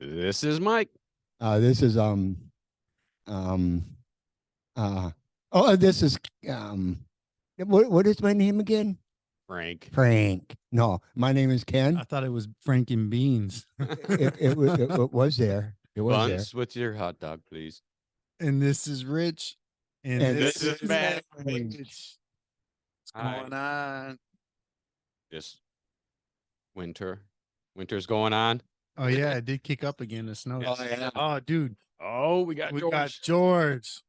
This is Mike. This is um this is what is my name again? Frank. Frank. No, my name is Ken. I thought it was Frank and Beans. It was there. It was Buns with your hot dog, please. And this is Rich. And this is Manwich. What's going on? Just winter. Winter's going on. Oh yeah, it did kick up again. The snow. Yes. Oh yeah. Oh dude. Oh, we got George.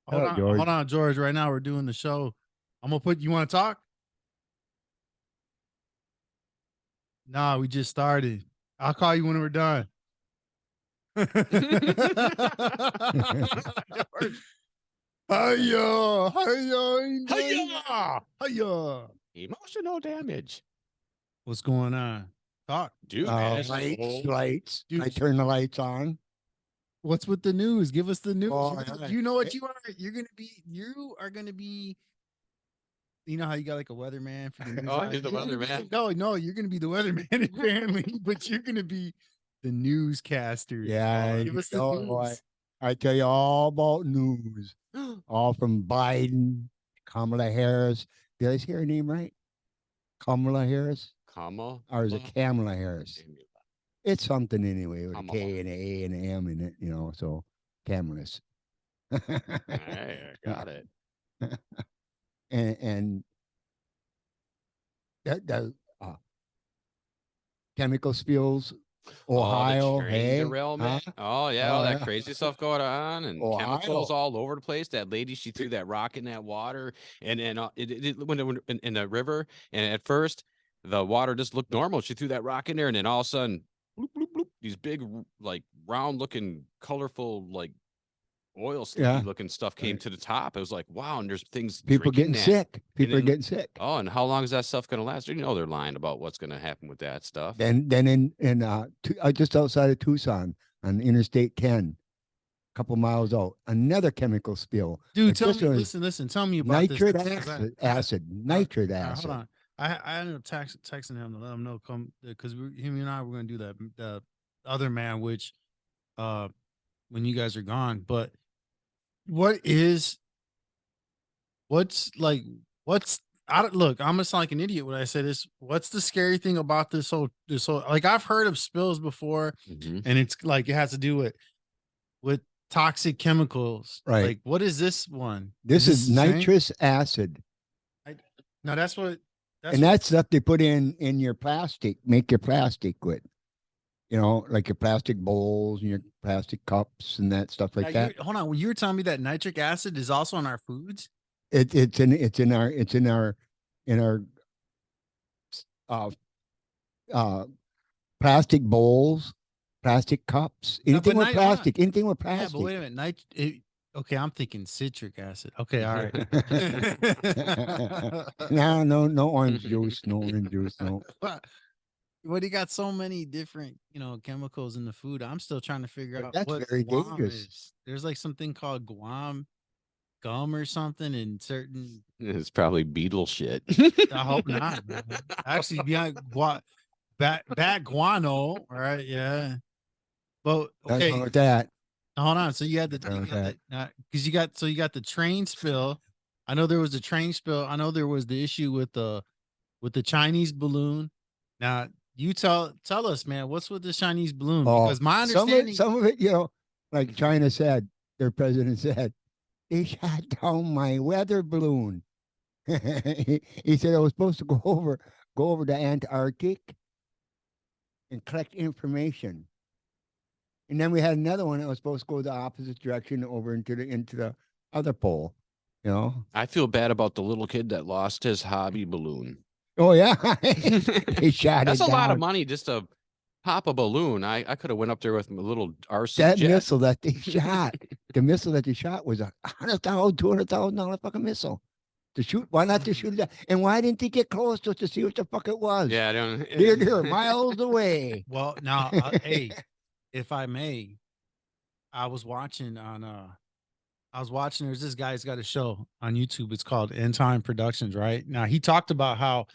Hello, George. Hold on, George. Right now we're doing the show. I'm gonna put. You want to talk? Nah, we just started. I'll call you when we're done. Hiya. Emotional damage. What's going on? Talk, Dude, lights. Dude. I turn the lights on. What's with the news? Give us the news. Oh, You know what you are? You are gonna be. You know how you got like a weatherman for the news? Oh, you're the weatherman. No, you're gonna be the weatherman apparently, but you're gonna be the newscaster. Yeah, Give us the news. I tell you all about news. All from Biden, Kamala Harris. Did I say her name right? Kamala Harris? Or is it Kamala Harris? It's something anyway with a K and an A and an M in it, so Kamala's. I got it. and that chemical spills, Ohio, derailment. Huh? Oh yeah, all that crazy stuff going on, and Ohio. chemicals all over the place. That lady, she threw that rock in that water, and it went in the river, and at first the water just looked normal. She threw that rock in there, and then all of a sudden, bloop, bloop, bloop, these big, like round looking, colorful, like oil sticky looking stuff came to the top. It was like, wow, and there's things. People getting sick. People are getting sick. Oh, and how long is that stuff going to last? You know they're lying about what's going to happen with that stuff. Then in just outside of Tucson on Interstate 10, a couple miles out, another chemical spill. Dude, tell me, listen, tell me about nitric this. Nitric acid. Hold on. I ended up texting him to let him know because him and I were going to do the other man, which when you guys are gone. But look, I'm just like an idiot when I say this. What's the scary thing about this whole like I've heard of spills before, and it's like it has to do with toxic chemicals. Right. Like what is this one? This is nitrous acid. No, that's stuff they put in your plastic, make your plastic with. Like your plastic bowls and your plastic cups and that stuff like that. Hold on, you were telling me that nitric acid is also in our foods? It's in our plastic bowls, plastic cups, anything with plastic. Yeah, but wait a minute, okay, I'm thinking citric acid. Okay, all right. No orange juice, no. Well, you got so many different, chemicals in the food. I'm still trying to figure out that's what very guam dangerous. is. There's like something called guam gum or something in certain. It's probably beetle shit. I hope not. Man. Actually, behind bat guano. All right, yeah. But okay, with that. Hold on. So you had because you got the train spill. I know there was a train spill. I know there was the issue with the Chinese balloon. Now you tell us, man, what's with the Chinese balloon? Because my understanding, some of it, like China said, their president said, they shot down my weather balloon. He said I was supposed to go over to Antarctic and collect information. And then we had another one that was supposed to go the opposite direction over into the other pole. I feel bad about the little kid that lost his hobby balloon. Oh yeah, they shot That's it a down. lot of money just to pop a balloon. I could have went up there with a little RC that jet. missile that they shot. The missile that they shot was $100,000-$200,000 fucking missile. To shoot, why not to shoot it? And why didn't they get close to see what the fuck it was? Yeah, I don't. They're miles away. Well, now, hey, if I may, I was watching. There's this guy's got a show on YouTube. It's called End Time Productions. Right now, he talked about how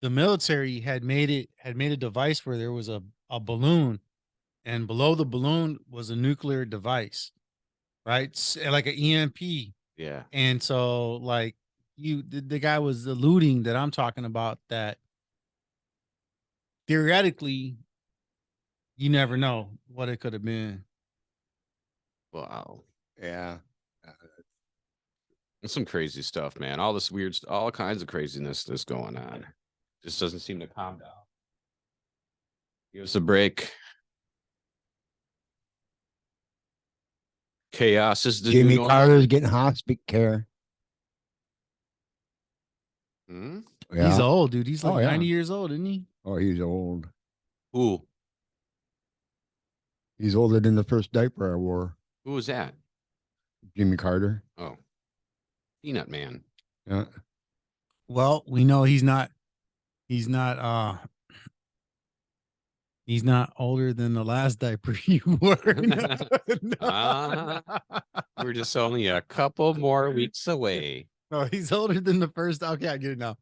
the military had made a device where there was a balloon, and below the balloon was a nuclear device, right? Like an EMP. Yeah. And so, like, the guy was alluding that I'm talking about, that theoretically, you never know what it could have been. Wow. Yeah. It's some crazy stuff, man. All this weird, all kinds of craziness that's going on. Just doesn't seem to calm down. Give us a break. Chaos is the new Jimmy normal. Carter's getting hospice care. Hmm? Yeah. He's old, dude. He's like Oh, yeah. 90 years old, isn't he? Oh, he's old. Who? He's older than the first diaper I wore. Who was that? Jimmy Carter. Oh, Peanut Man. Yeah. Well, we know he's not he's not older than the last diaper you wore. We're just only a couple more weeks away. No, he's older than the first. Okay, I get it now.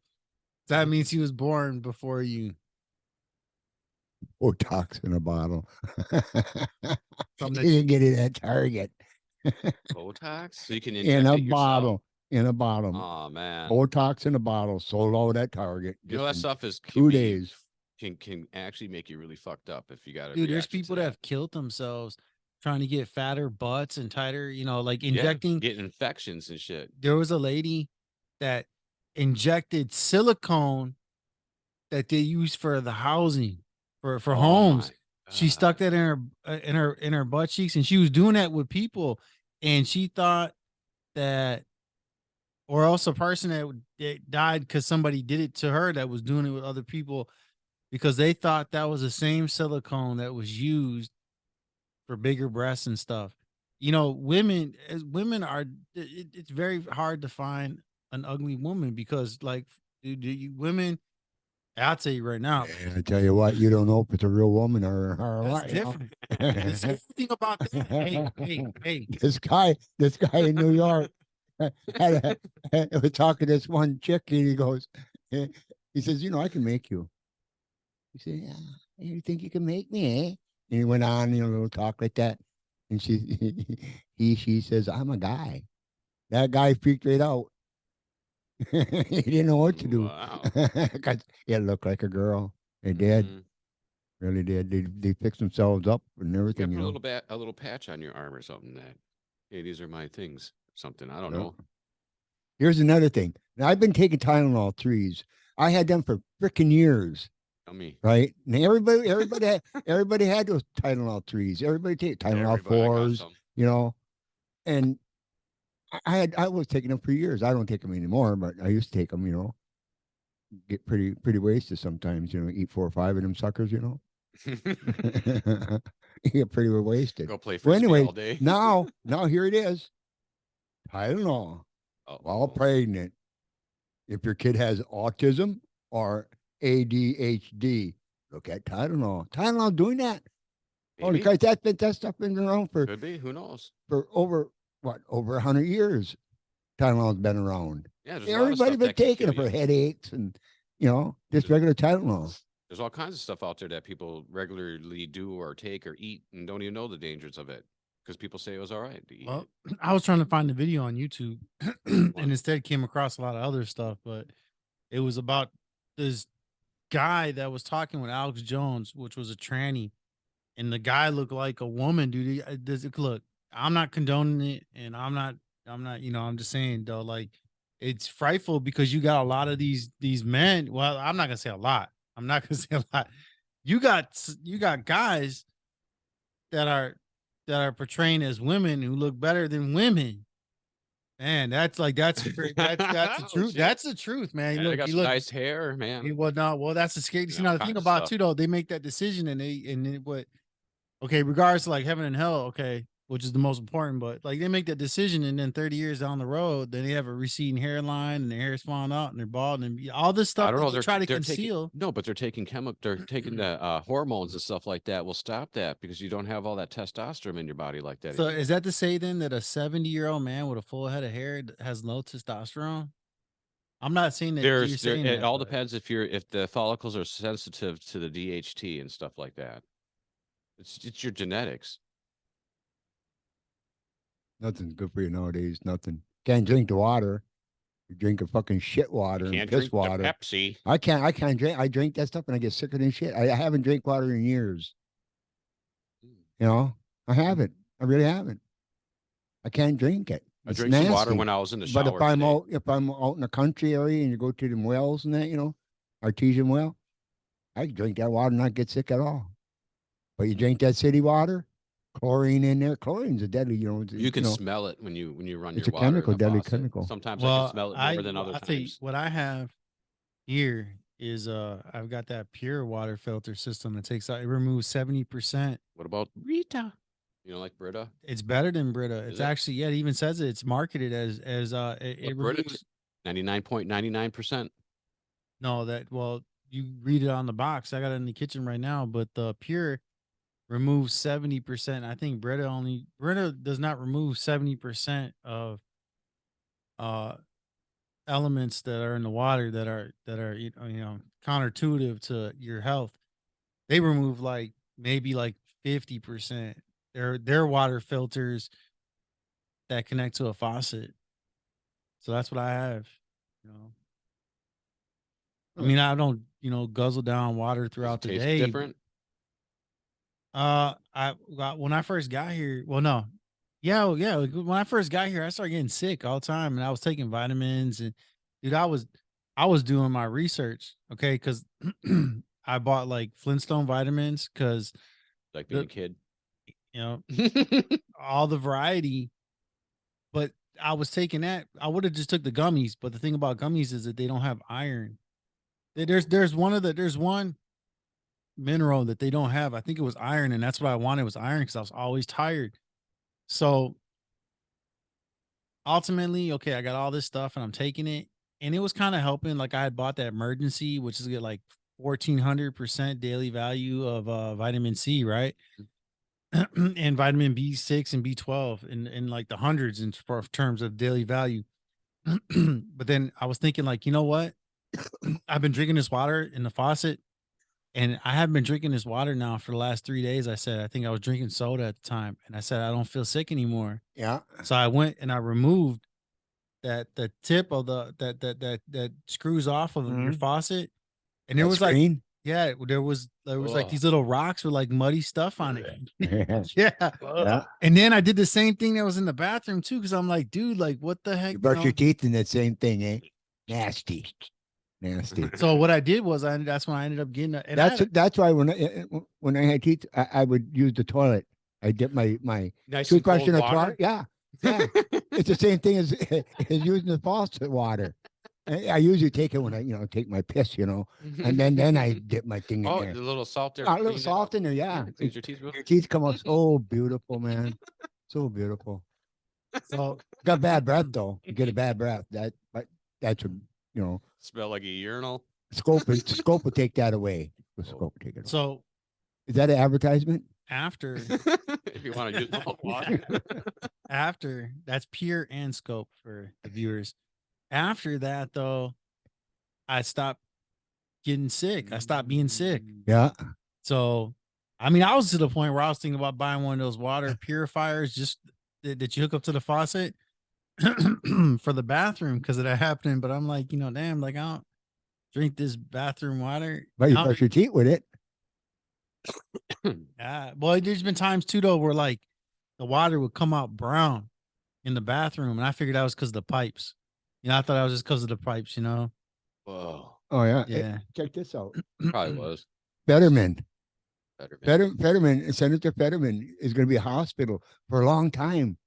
That means he was born before you. Botox in a bottle. From You the- can get it at Target. Botox? So you can In inject a it yourself? bottle. In a bottle. Oh man. Botox in a bottle. Sold out at Target. You know that Just in stuff is 2 days. can actually make you really fucked up if you got a Dude, there's reaction to people that have killed themselves trying to get fatter butts and tighter, like injecting. getting infections and shit. There was a lady that injected silicone that they use for the housing for Oh, homes. my She stuck God. that in her butt cheeks, and she was doing that with people, and she thought that, or else a person that died because somebody did it to her that was doing it with other people, because they thought that was the same silicone that was used for bigger breasts and stuff. Women are, it's very hard to find an ugly woman, because, like, women, I'll tell you right now, And I tell you what, you don't know if it's a real woman or that's what. different. The same thing about that. Hey. This guy in New York was talking to this one chick, and he goes, he says, I can make you. He said, yeah, you think you can make me, eh? And he went on, a little talk like that. And she says, I'm a guy. That guy freaked right out. He didn't know what to do. Wow. Because it looked like a girl. It did. Mhm. Really did. They fixed themselves up and You everything. gotta put a little patch on your arm or something that, hey, these are my things. Something. I don't Yeah. know. Here's another thing. Now, I've been taking Tylenol 3s. I had them for freaking years, Tell me. right? And everybody had those Tylenol 3s. Everybody take Tylenol Everybody got 4s, some. and I was taking them for years. I don't take them anymore, but I used to take them, get pretty wasted sometimes, eat 4 or 5 of them suckers, You get pretty wasted. Go play Well, frisbee anyway, all day. now here it is. Tylenol. While pregnant. If your kid has autism or ADHD, look at Tylenol. Tylenol doing that. Oh, Maybe. because that stuff been around for Could be. Who knows? over 100 years. Tylenol's been around. Yeah, there's a lot of Everybody stuff been that can taking kill it for you. headaches and just regular Tylenol. There's all kinds of stuff out there that people regularly do or take or eat and don't even know the dangers of it, because people say it was all right to eat. Well, I was trying to find the video on YouTube and instead came across a lot of other stuff, but it was about this guy that was talking with Alex Jones, which was a tranny, and the guy looked like a woman, dude. Look, I'm not condoning it, and I'm not, I'm just saying though, like, it's frightful because you got a lot of these men. Well, I'm not gonna say a lot. I'm not gonna say a lot. You got guys that are portraying as women who look better than women. Man, that's the truth. shit. That's the truth, man. Yeah, they got some nice hair, man. Well, that's the scary. Yeah, Now all the thing kinds of about stuff. too, though, they make that decision okay, regards to like heaven and hell, okay, which is the most important, but like they make that decision, and then 30 years down the road, then they have a receding hairline and their hair's falling out and they're bald and all this stuff I don't know. that they try to conceal. No, but they're taking the hormones and stuff like that will stop that, because you don't have all that testosterone in your body like that. So anymore. is that to say then that a 70-year-old man with a full head of hair has low testosterone? I'm not saying that you're saying it that, all but depends if the follicles are sensitive to the DHT and stuff like that. It's your genetics. Nothing's good for you nowadays. Nothing. Can't drink the water. You drink a fucking shit water You and can't piss drink the water. Pepsi. I can't drink. I drink that stuff and I get sicker than shit. I haven't drank water in years. You know, I haven't. I really haven't. I can't drink it. I It's drank some water nasty. when I was in the But shower today. if I'm out in the country area and you go to them wells and that, you know, artesian well, I can drink that water and not get sick at all. But you drink that city water, chlorine in there. Chlorine's a deadly, you know. You can smell it when you run It's your a water in chemical, the deadly faucet. chemical. Sometimes I can well, smell it more than other I tell you times. what I have here is I've got that pure water filter system that takes out, it removes 70%. What about Rita? You know, like Brita? It's better than Brita. It's it? actually, yeah, it even says it's marketed as it Brita removes 99.99%. no that well you read it on the box. I got it in the kitchen right now, but the pure removes 70%. I think Brita does not remove 70% of uh elements that are in the water that are counterintuitive to your health. They remove like maybe like 50%. Their water filters that connect to a faucet. So that's what I have. You know, I mean, I don't guzzle down water Does throughout it the taste day. different? When I first got here, well, no, yeah. Like, when I first got here, I started getting sick all the time, and I was taking vitamins, and dude, I was doing my research, okay, because I bought like Flintstone vitamins because Like being a the kid? you know all the variety, but I was taking that. I would have just took the gummies, but the thing about gummies is that they don't have iron. There's one mineral that they don't have. I think it was iron, and that's what I wanted was iron because I was always tired. So ultimately, okay, I got all this stuff and I'm taking it, and it was kind of helping. Like I had bought that emergency, which is get like 1400% daily value of vitamin C, right? And vitamin B6 and B12 in like the hundreds in terms of daily value. But then I was thinking, like, you know what? I've been drinking this water in the faucet, and I have been drinking this water now for the last 3 days. I said, I think I was drinking soda at the time, and I said, I don't feel sick anymore. Yeah. So I went and I removed the tip of that screws off of your faucet, and there That was like, screen? yeah, there was like Ugh. these little rocks with like muddy stuff on it. Yeah. Yeah. And then I did the same thing that was in the bathroom too, because I'm like, dude, like, what the heck? You brush your teeth in that same thing, eh? Nasty. Nasty. So what I did was that's when I ended up getting and That's why when I had teeth, I would use the toilet. I dip my Nice and toothbrush cold in the water? toilet. Yeah. Yeah. It's the same thing as using the faucet water. I usually take it when I take my piss, and then I dip my thing in Oh, there. the little salt there. A to little clean it salt up. in there, yeah. Cleans your teeth real- Your teeth come out so beautiful, man. So beautiful. so Got bad breath though. You get a bad breath. But that's Smell like a urinal. scope will take that away. The scope will take it away. so Is that an advertisement? after If you want to use more water. after that's pure and scope for the viewers. After that though, I stopped getting sick. I stopped being sick. Yeah. So I mean, I was to the point where I was thinking about buying one of those water purifiers just that you hook up to the faucet for the bathroom because of that happening. But I'm like, damn, like I don't drink this bathroom water. But you brush your teeth with it. Yeah. Well, there's been times too though where like the water would come out brown in the bathroom, and I figured that was because of the pipes. I thought that was just because of the pipes. Whoa. Oh yeah. Hey, Yeah. check this out. Probably was. Fetterman. Better. Fetterman, Senator Fetterman is going to be a hospital for a long time.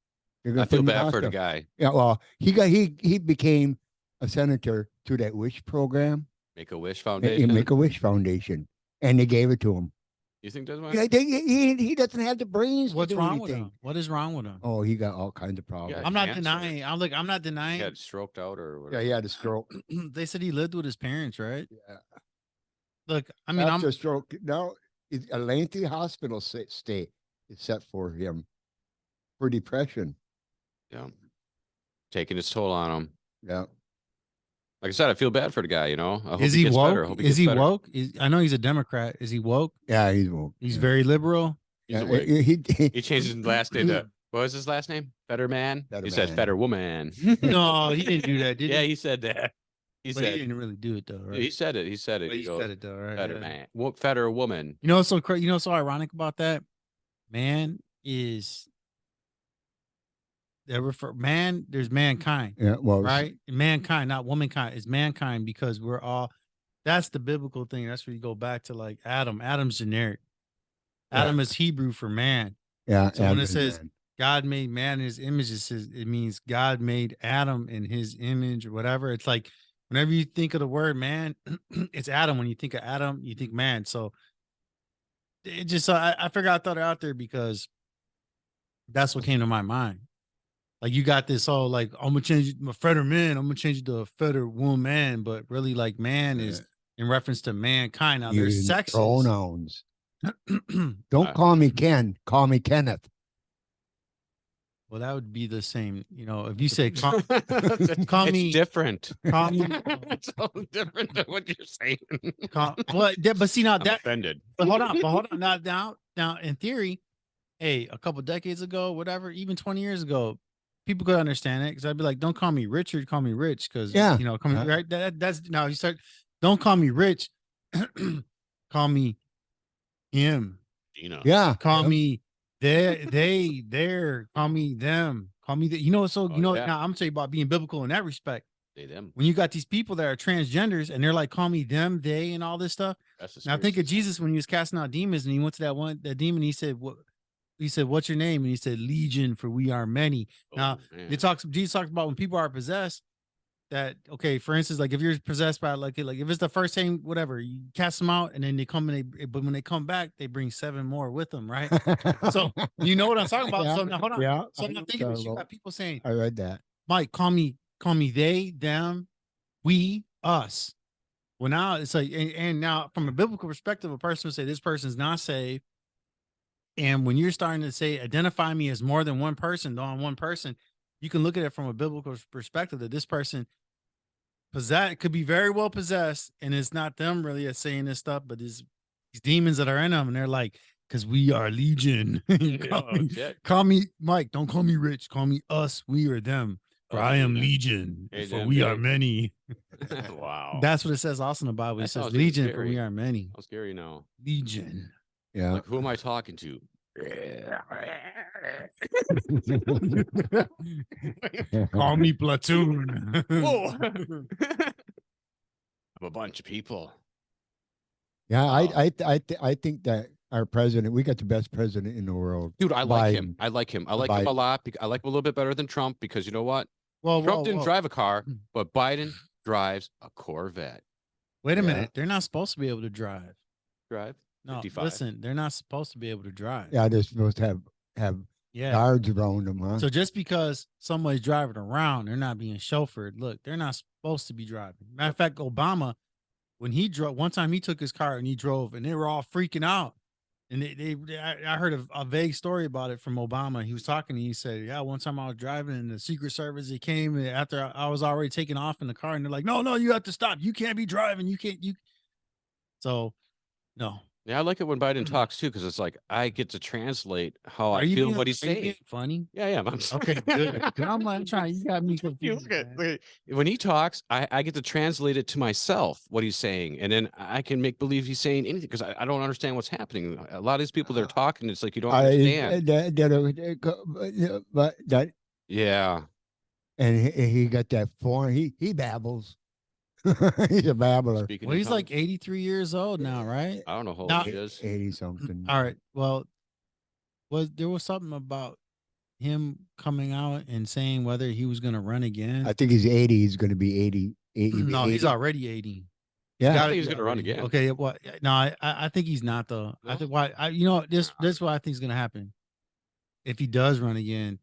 They're I gonna put feel him in bad for the hospital. guy. Yeah, well, he became a senator through that Wish program, Make-A-Wish Foundation. Make-A-Wish Foundation, and they gave it to him. You think that's why? Yeah, he doesn't have the brains What's to do wrong with anything. him? What is wrong with him? Oh, he got all kinds of problems. Yeah. I'm not cancer. denying. I'm not He denying. had stroked out or Yeah, whatever. he had a stroke. They said he lived with his parents, right? Yeah. Look, I mean, After a stroke, now a lengthy hospital stay is set for him for depression. Yeah. Taking its toll on him. Yeah. Like I said, I feel bad for the guy. I hope Is he he gets woke? better. I hope he Is gets he better. woke? I know he's a Democrat. Is he woke? Yeah, he's woke. He's yeah. very liberal. He's Yeah, awake. he He changed his last name to what was his last name? Better man. Better He says man. better woman. No, he didn't do that, did Yeah, he? he said that. He But he said didn't really do it though, right? he said it. He said it. But he goes, said it though, right? better Yeah. man. Better woman. You know what's so you know what's so ironic about that? Man is man. There's mankind, Yeah, well, right? Mankind, not womankind. It's mankind because we're all. That's the biblical thing. That's where you go back to like Adam. Adam's generic. Adam is Hebrew for man. yeah. So when it Adam's says man. God made man in his image, it means God made Adam in his image or whatever. It's like whenever you think of the word man, it's Adam. When you think of Adam, you think man. So it just, I figured I thought it out there because that's what came to my mind. Like you got this whole like, I'm gonna change my fetter man, I'm gonna change it to a fetter woman, but really like man is in reference to mankind. Now there's Using sexes. pronouns. Don't call me Ken. Call me Kenneth. Well, that would be the same, if you say call It's me different. call me It's all different than what you're saying. but see now I'm that offended. but hold on now in theory, hey, a couple decades ago, whatever, even 20 years ago, people could understand it because I'd be like, don't call me Richard, call me Rich, because right, that's now you start, don't call me Rich, call me him, Yeah. call me there, call me them, call me so yeah. now I'm gonna tell you about being biblical in that respect. They them. When you got these people that are transgenders and they're like, call me them, they, and all this stuff. Now think of Jesus when he was casting out demons and he went to that demon. He said, "What?" He said, "What's your name?" And he said, "Legion, for we are many." Now Jesus talks about when people are possessed. That okay, for instance, like if you're possessed by like if it's the first time, whatever, you cast them out and then they come but when they come back, they bring 7 more with them, right? So you know what I'm talking about. Yeah, So now hold on. yeah, So now think of this. You got people saying, I read that. Mike, call me they, them, we, us. Well, now it's like, and now from a biblical perspective, a person would say this person's not saved. And when you're starting to say, identify me as more than one person, though I'm one person, you can look at it from a biblical perspective that this person could be very well possessed. And it's not them really that's saying this stuff, but these demons that are in them. And they're like, because we are legion. Call me Mike. Don't call me Rich. Call me us, we, or them. For I am legion, for we are many. Wow. That's what it says also in the Bible. It says legion, for we are many. How scary now. Legion. Yeah. Like, who am I talking to? Call me platoon. Whoa. I'm a bunch of people. Yeah, I think that our president, we got the best president in the world. Dude, I like Biden. him. I like him. I like him a lot. I like him a little bit better than Trump because you know what? Trump didn't drive a car, but Biden drives a Corvette. Wait a minute. They're not supposed to be able to drive. No, 55. listen, they're not supposed to be able to drive. Yeah, they're supposed to have guards around them, huh? So just because somebody's driving around, they're not being chauffeured. Look, they're not supposed to be driving. Matter of fact, Obama, when he drove, one time he took his car and he drove, and they were all freaking out. And I heard a vague story about it from Obama. He was talking, and he said, "Yeah, one time I was driving, and the Secret Service, it came after I was already taking off in the car, and they're like, no, you have to stop. You can't be driving. You can't. So, no." Yeah, I like it when Biden talks too, because it's like I get to translate how I feel what he's saying. Funny? Yeah, I'm okay, good. I'm like trying. You got me confused. When he talks, I get to translate it to myself what he's saying, and then I can make believe he's saying anything because I don't understand what's happening. A lot of these people they're talking, it's like you don't understand. But that Yeah, and he got that foreign. He babbles. He's a babbler. Well, he's like 83 years old now, right? I don't know how old he is. 80 something. All right. Well, there was something about him coming out and saying whether he was going to run again. I think he's 80. He's going to be 80. No, 80. he's already 80. Yeah, I think he's going to run again. Okay. Well, no, I think he's not though. No? I think this is what I think is going to happen. If he does run again,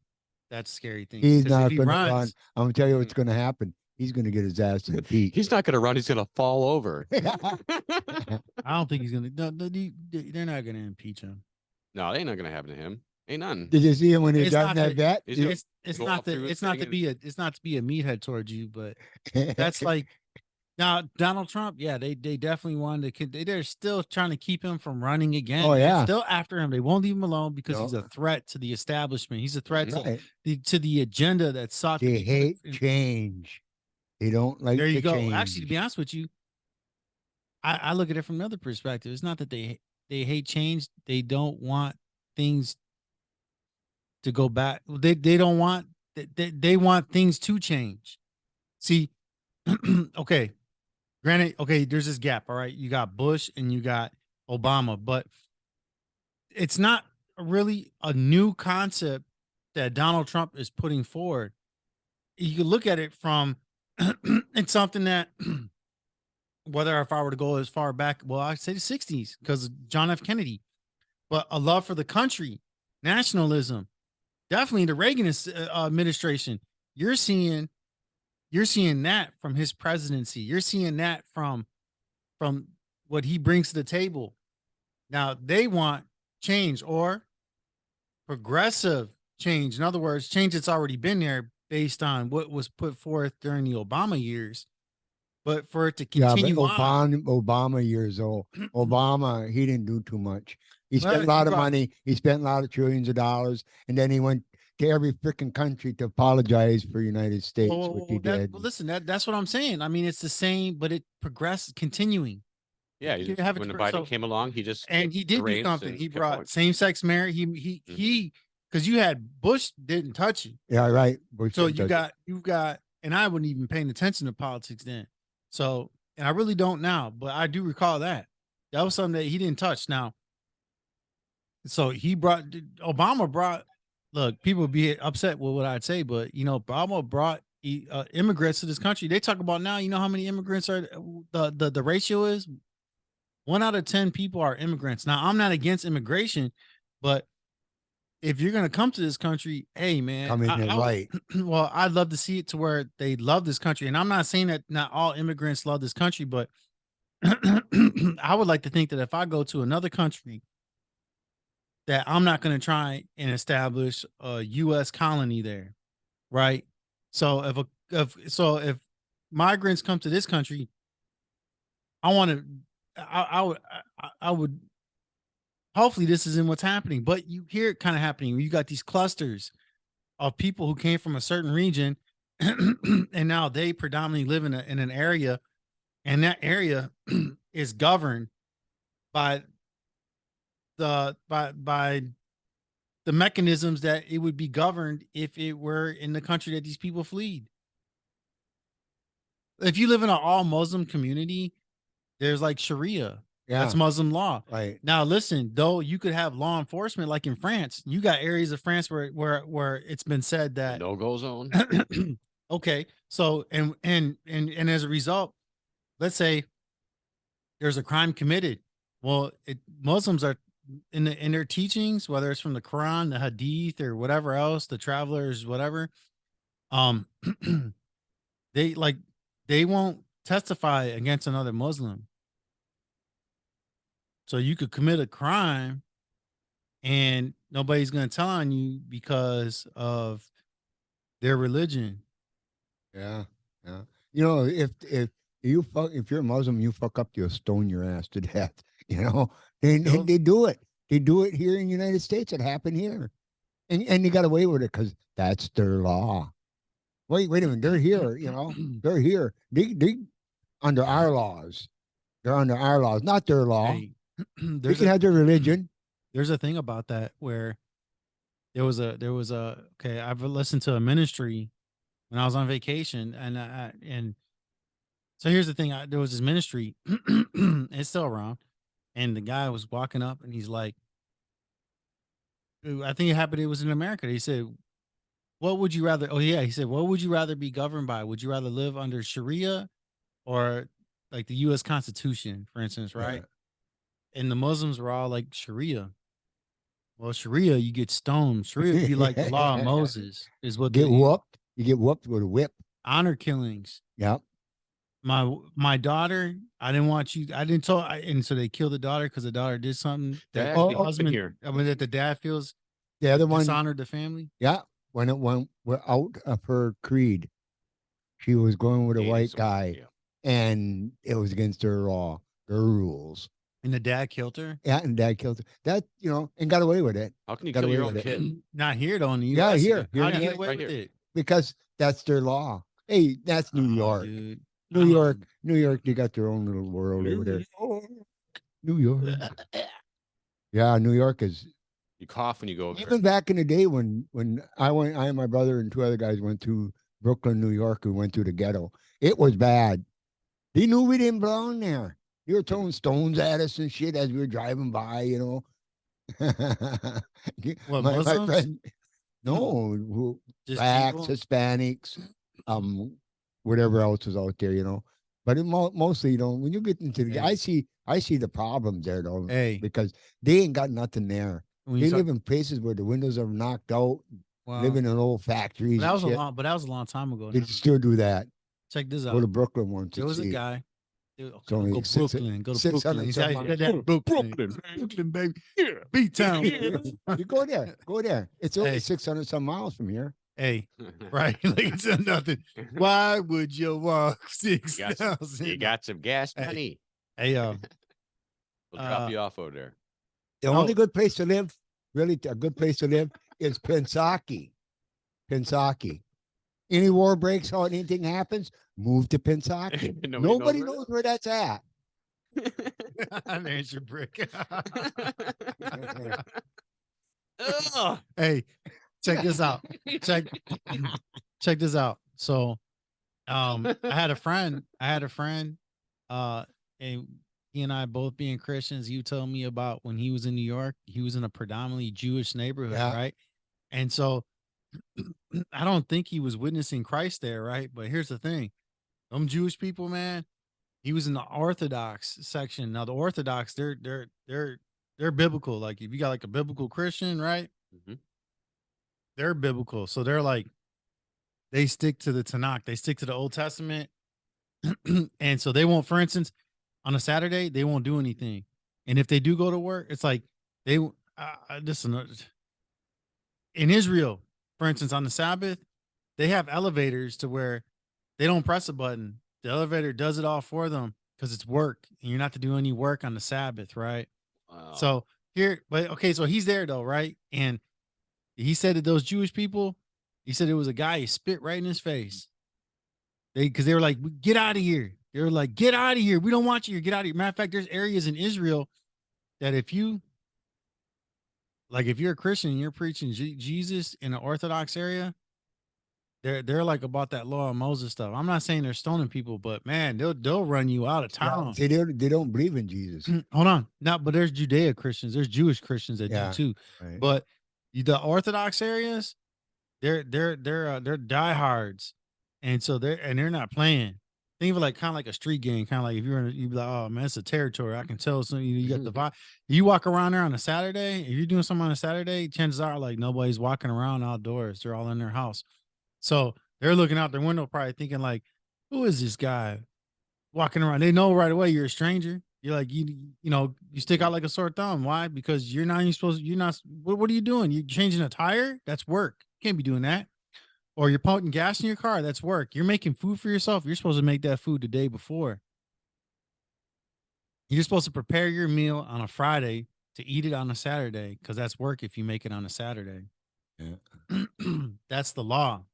that's a scary thing. He's not going to run. I'm going to tell you what's going to happen. He's going to get his ass to the peak. He's not going to run. He's going to fall over. I don't think he's going to. They're not going to impeach him. No, they ain't not going to happen to him. Ain't none. Did you see him when he was driving that vet? It's not to be a meathead towards you, but that's like Now, Donald Trump, yeah, they definitely wanted to. They're still trying to keep him from running again. Oh, They're yeah. still after him. They won't leave him alone because he's No. a threat to the establishment. He's a threat Right. to the agenda that sought to They be hate put in. change. They don't like There you the go. Actually, to be change. honest with you, I look at it from another perspective. It's not that they hate change. They don't want things to go back. They don't want they want things to change. See, okay, granted, okay, there's this gap. All right, you got Bush and you got Obama, but it's not really a new concept that Donald Trump is putting forward. You can look at it from it's something that whether if I were to go as far back, well, I'd say the 60s because of John F. Kennedy, but a love for the country, nationalism, definitely the Reagan administration. You're seeing that from his presidency. You're seeing that from what he brings to the table. Now they want change or progressive change. In other words, change that's already been there based on what was put forth during the Obama years. But for it to Yeah, but continue on, Obama years old. Obama, he didn't do too much. He spent well, a he lot of brought money. He spent a lot of trillions of dollars, and then he went to every freaking country to apologize for United States, which he did. listen, that's what I'm saying. I mean, it's the same, but it progressed, continuing. Yeah, You have it when to, Biden came along, he just and he the did do reins something. and He kept going. brought same-sex marriage. He because you had Bush didn't touch you. Yeah, right. Bush So didn't touch it. you've got, and I wasn't even paying attention to politics then. So, and I really don't now, but I do recall that was something that he didn't touch. Now, so Obama brought. Look, people would be upset with what I'd say, but Obama brought immigrants to this country. They talk about now. You know how many immigrants are the ratio is 1 out of 10 people are immigrants. Now, I'm not against immigration, but if you're gonna come to this country, hey man, Come in there right. well, I'd love to see it to where they love this country. And I'm not saying that not all immigrants love this country, but I would like to think that if I go to another country, that I'm not going to try and establish a U.S. colony there, right? So if migrants come to this country, I want to, I would. Hopefully, this isn't what's happening, but you hear it kind of happening. You got these clusters of people who came from a certain region, and now they predominantly live in an area, and that area is governed by by the mechanisms that it would be governed if it were in the country that these people fled. If you live in an all Muslim community, there's like Sharia. Yeah. That's Muslim law. Right. Now, listen, though, you could have law enforcement like in France. You got areas of France where it's been said that No-go zone. okay, so and as a result, let's say there's a crime committed. Well, Muslims are in their teachings, whether it's from the Quran, the Hadith, or whatever else, the travelers, whatever. They won't testify against another Muslim. So you could commit a crime and nobody's going to tell on you because of their religion. Yeah. Yeah. If you're a Muslim, you fuck up, you'll stone your ass to death. They do it. They do it here in the United States. It happened here. And they got away with it because that's their law. Wait a minute. They're here, they're here. They under our laws. They're under our laws, not their law. Hey, they can have their religion. There's a thing about that where there was okay, I've listened to a ministry when I was on vacation, and so here's the thing, there was this ministry, it's still around, and the guy was walking up and he's like, I think it was in America. He said, what would you rather, he said, what would you rather be governed by? Would you rather live under Sharia or like the US Constitution, for instance, right? Yeah. And the Muslims were all like Sharia. Well, Sharia, you get stoned. Sharia would be like the law of Moses, is what get whooped. You get whooped with a whip. Honor killings. Yep. My daughter, I didn't want you. I didn't tell, and so they killed the daughter because the daughter did something that the husband here. I mean, that the dad feels the other one dishonored the family. Yeah, when we're out of her creed, she was going with a white guy. Yeah. and it was against their law, their rules. And the dad killed her. Yeah, and dad killed her. That, and got away with it. How can you Got kill away your with own it. kid? Not here though in the Yeah, US. here How do you yeah, get away right with here. it? Because that's their law. Hey, that's New Oh, York. dude. New I don't- York, New York, they got their own little world over there. New York. Yeah, New York is You cough when you go over. even back in the day when I and my brother and two other guys went to Brooklyn, New York, we went to the ghetto. It was bad. They knew we didn't belong there. They were throwing stones at us and shit as we were driving by, What, my Muslims? friend, no, Just blacks, people? Hispanics, whatever else was out there. But mostly, when you get into the, Hey. I see the problems there though, Hey, because they ain't got nothing there. when you They talk, live in places where the windows are knocked out, well, living in old factories but that and was a shit. long time ago. They Now. still do that. Check this Go to out. Brooklyn once There and was a see. guy. It's Okay, only go Brooklyn. Go to 600 Brooklyn. He said some that Brooklyn. Brooklyn, baby. B town. You go there. Go there. It's only Hey. 600 some miles from here. Hey, right? Like it's nothing. Why would you walk You got some, 6,000? you got some gas Hey. money. Hey, We'll drop you off over there. The only Oh. good place to live, really a good place to live, is Pensaki. Pensaki. Any war breaks out, anything happens, move to Pensaki. Nobody knows where that's at. There's your brick. Ugh. Hey, check this out. Check this out. So, I had a friend, and he and I both being Christians, you told me about when he was in New York, he was in a predominantly Jewish neighborhood, Yeah. right? And so I don't think he was witnessing Christ there, right? But here's the thing. Them Jewish people, man, he was in the Orthodox section. Now the Orthodox, they're biblical. Like if you got like a biblical Christian, right? Mhm. They're biblical. So they're like, they stick to the Tanakh, they stick to the Old Testament. And so they won't, for instance, on a Saturday, they won't do anything. And if they do go to work, it's like they this in Israel, for instance, on the Sabbath, they have elevators to where they don't press a button. The elevator does it all for them because it's work and you're not to do any work on the Sabbath, right? Wow. So so he's there though, right? And he said that those Jewish people, he said it was a guy who spit right in his face. Because they were like, get out of here. They were like, get out of here. We don't want you here. Get out of here. Matter of fact, there's areas in Israel that if you're a Christian and you're preaching Jesus in an Orthodox area, they're like about that law of Moses stuff. I'm not saying they're stoning people, but man, they'll run you out of town. See, they don't believe in Jesus. Hold on. Now, but there's Judea Christians, there's Jewish Christians that do too. Right. But the Orthodox areas, they're diehards. And so they're not playing. Think of it like kind of like a street game, kind of like if you'd be like, oh man, it's a territory. I can tell something. You got the vibe. You walk around there on a Saturday. If you're doing something on a Saturday, chances are like nobody's walking around outdoors. They're all in their house. So they're looking out their window, probably thinking like, who is this guy walking around? They know right away you're a stranger. You're like, you stick out like a sore thumb. Why? Because you're not even supposed. You're not. What are you doing? You're changing a tire. That's work. You can't be doing that. Or you're putting gas in your car. That's work. You're making food for yourself. You're supposed to make that food the day before. You're supposed to prepare your meal on a Friday to eat it on a Saturday because that's work if you make it on a Saturday. Yeah. That's the law.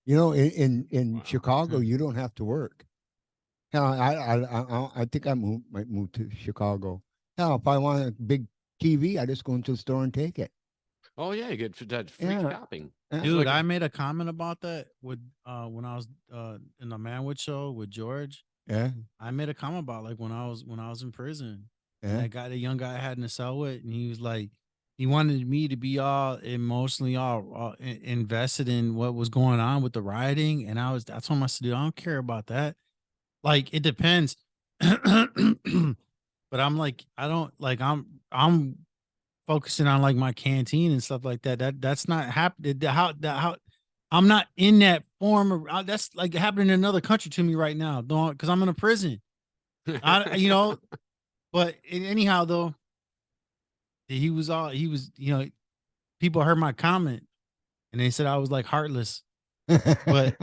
In Wow. Chicago, you don't have to work. Hell, I think might move to Chicago. Hell, if I want a big TV, I just go into the store and take it. Oh yeah, you get that free Yeah. shopping. Dude, I made a comment about that with when I was in the Manwich Show with George. Yeah. I made a comment about like when I was in prison. Yeah. And the young guy I had in the cell with, and he was like, he wanted me to be all emotionally all invested in what was going on with the rioting. And I told him, I said, dude, I don't care about that. Like, it depends. But I'm like, I don't like, I'm focusing on like my canteen and stuff like that. That's not happening. How I'm not in that form of that's like happening in another country to me right now, because I'm in a prison. But anyhow, though, he was, people heard my comment and they said I was like heartless. But,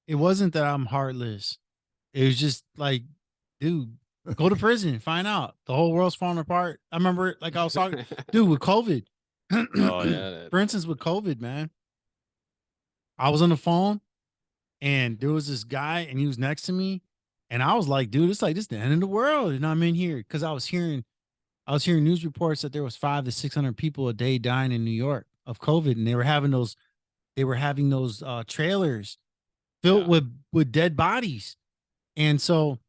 it wasn't that I'm heartless. It was just like, dude, go to prison, find out. The whole world's falling apart. I remember, like I was talking, dude, with COVID. Oh yeah. For instance, with COVID, man, I was on the phone and there was this guy and he was next to me. And I was like, dude, it's like this is the end of the world. And I'm in here because I was hearing news reports that there was 500 to 600 people a day dying in New York of COVID. And they were having those trailers filled with dead bodies. And so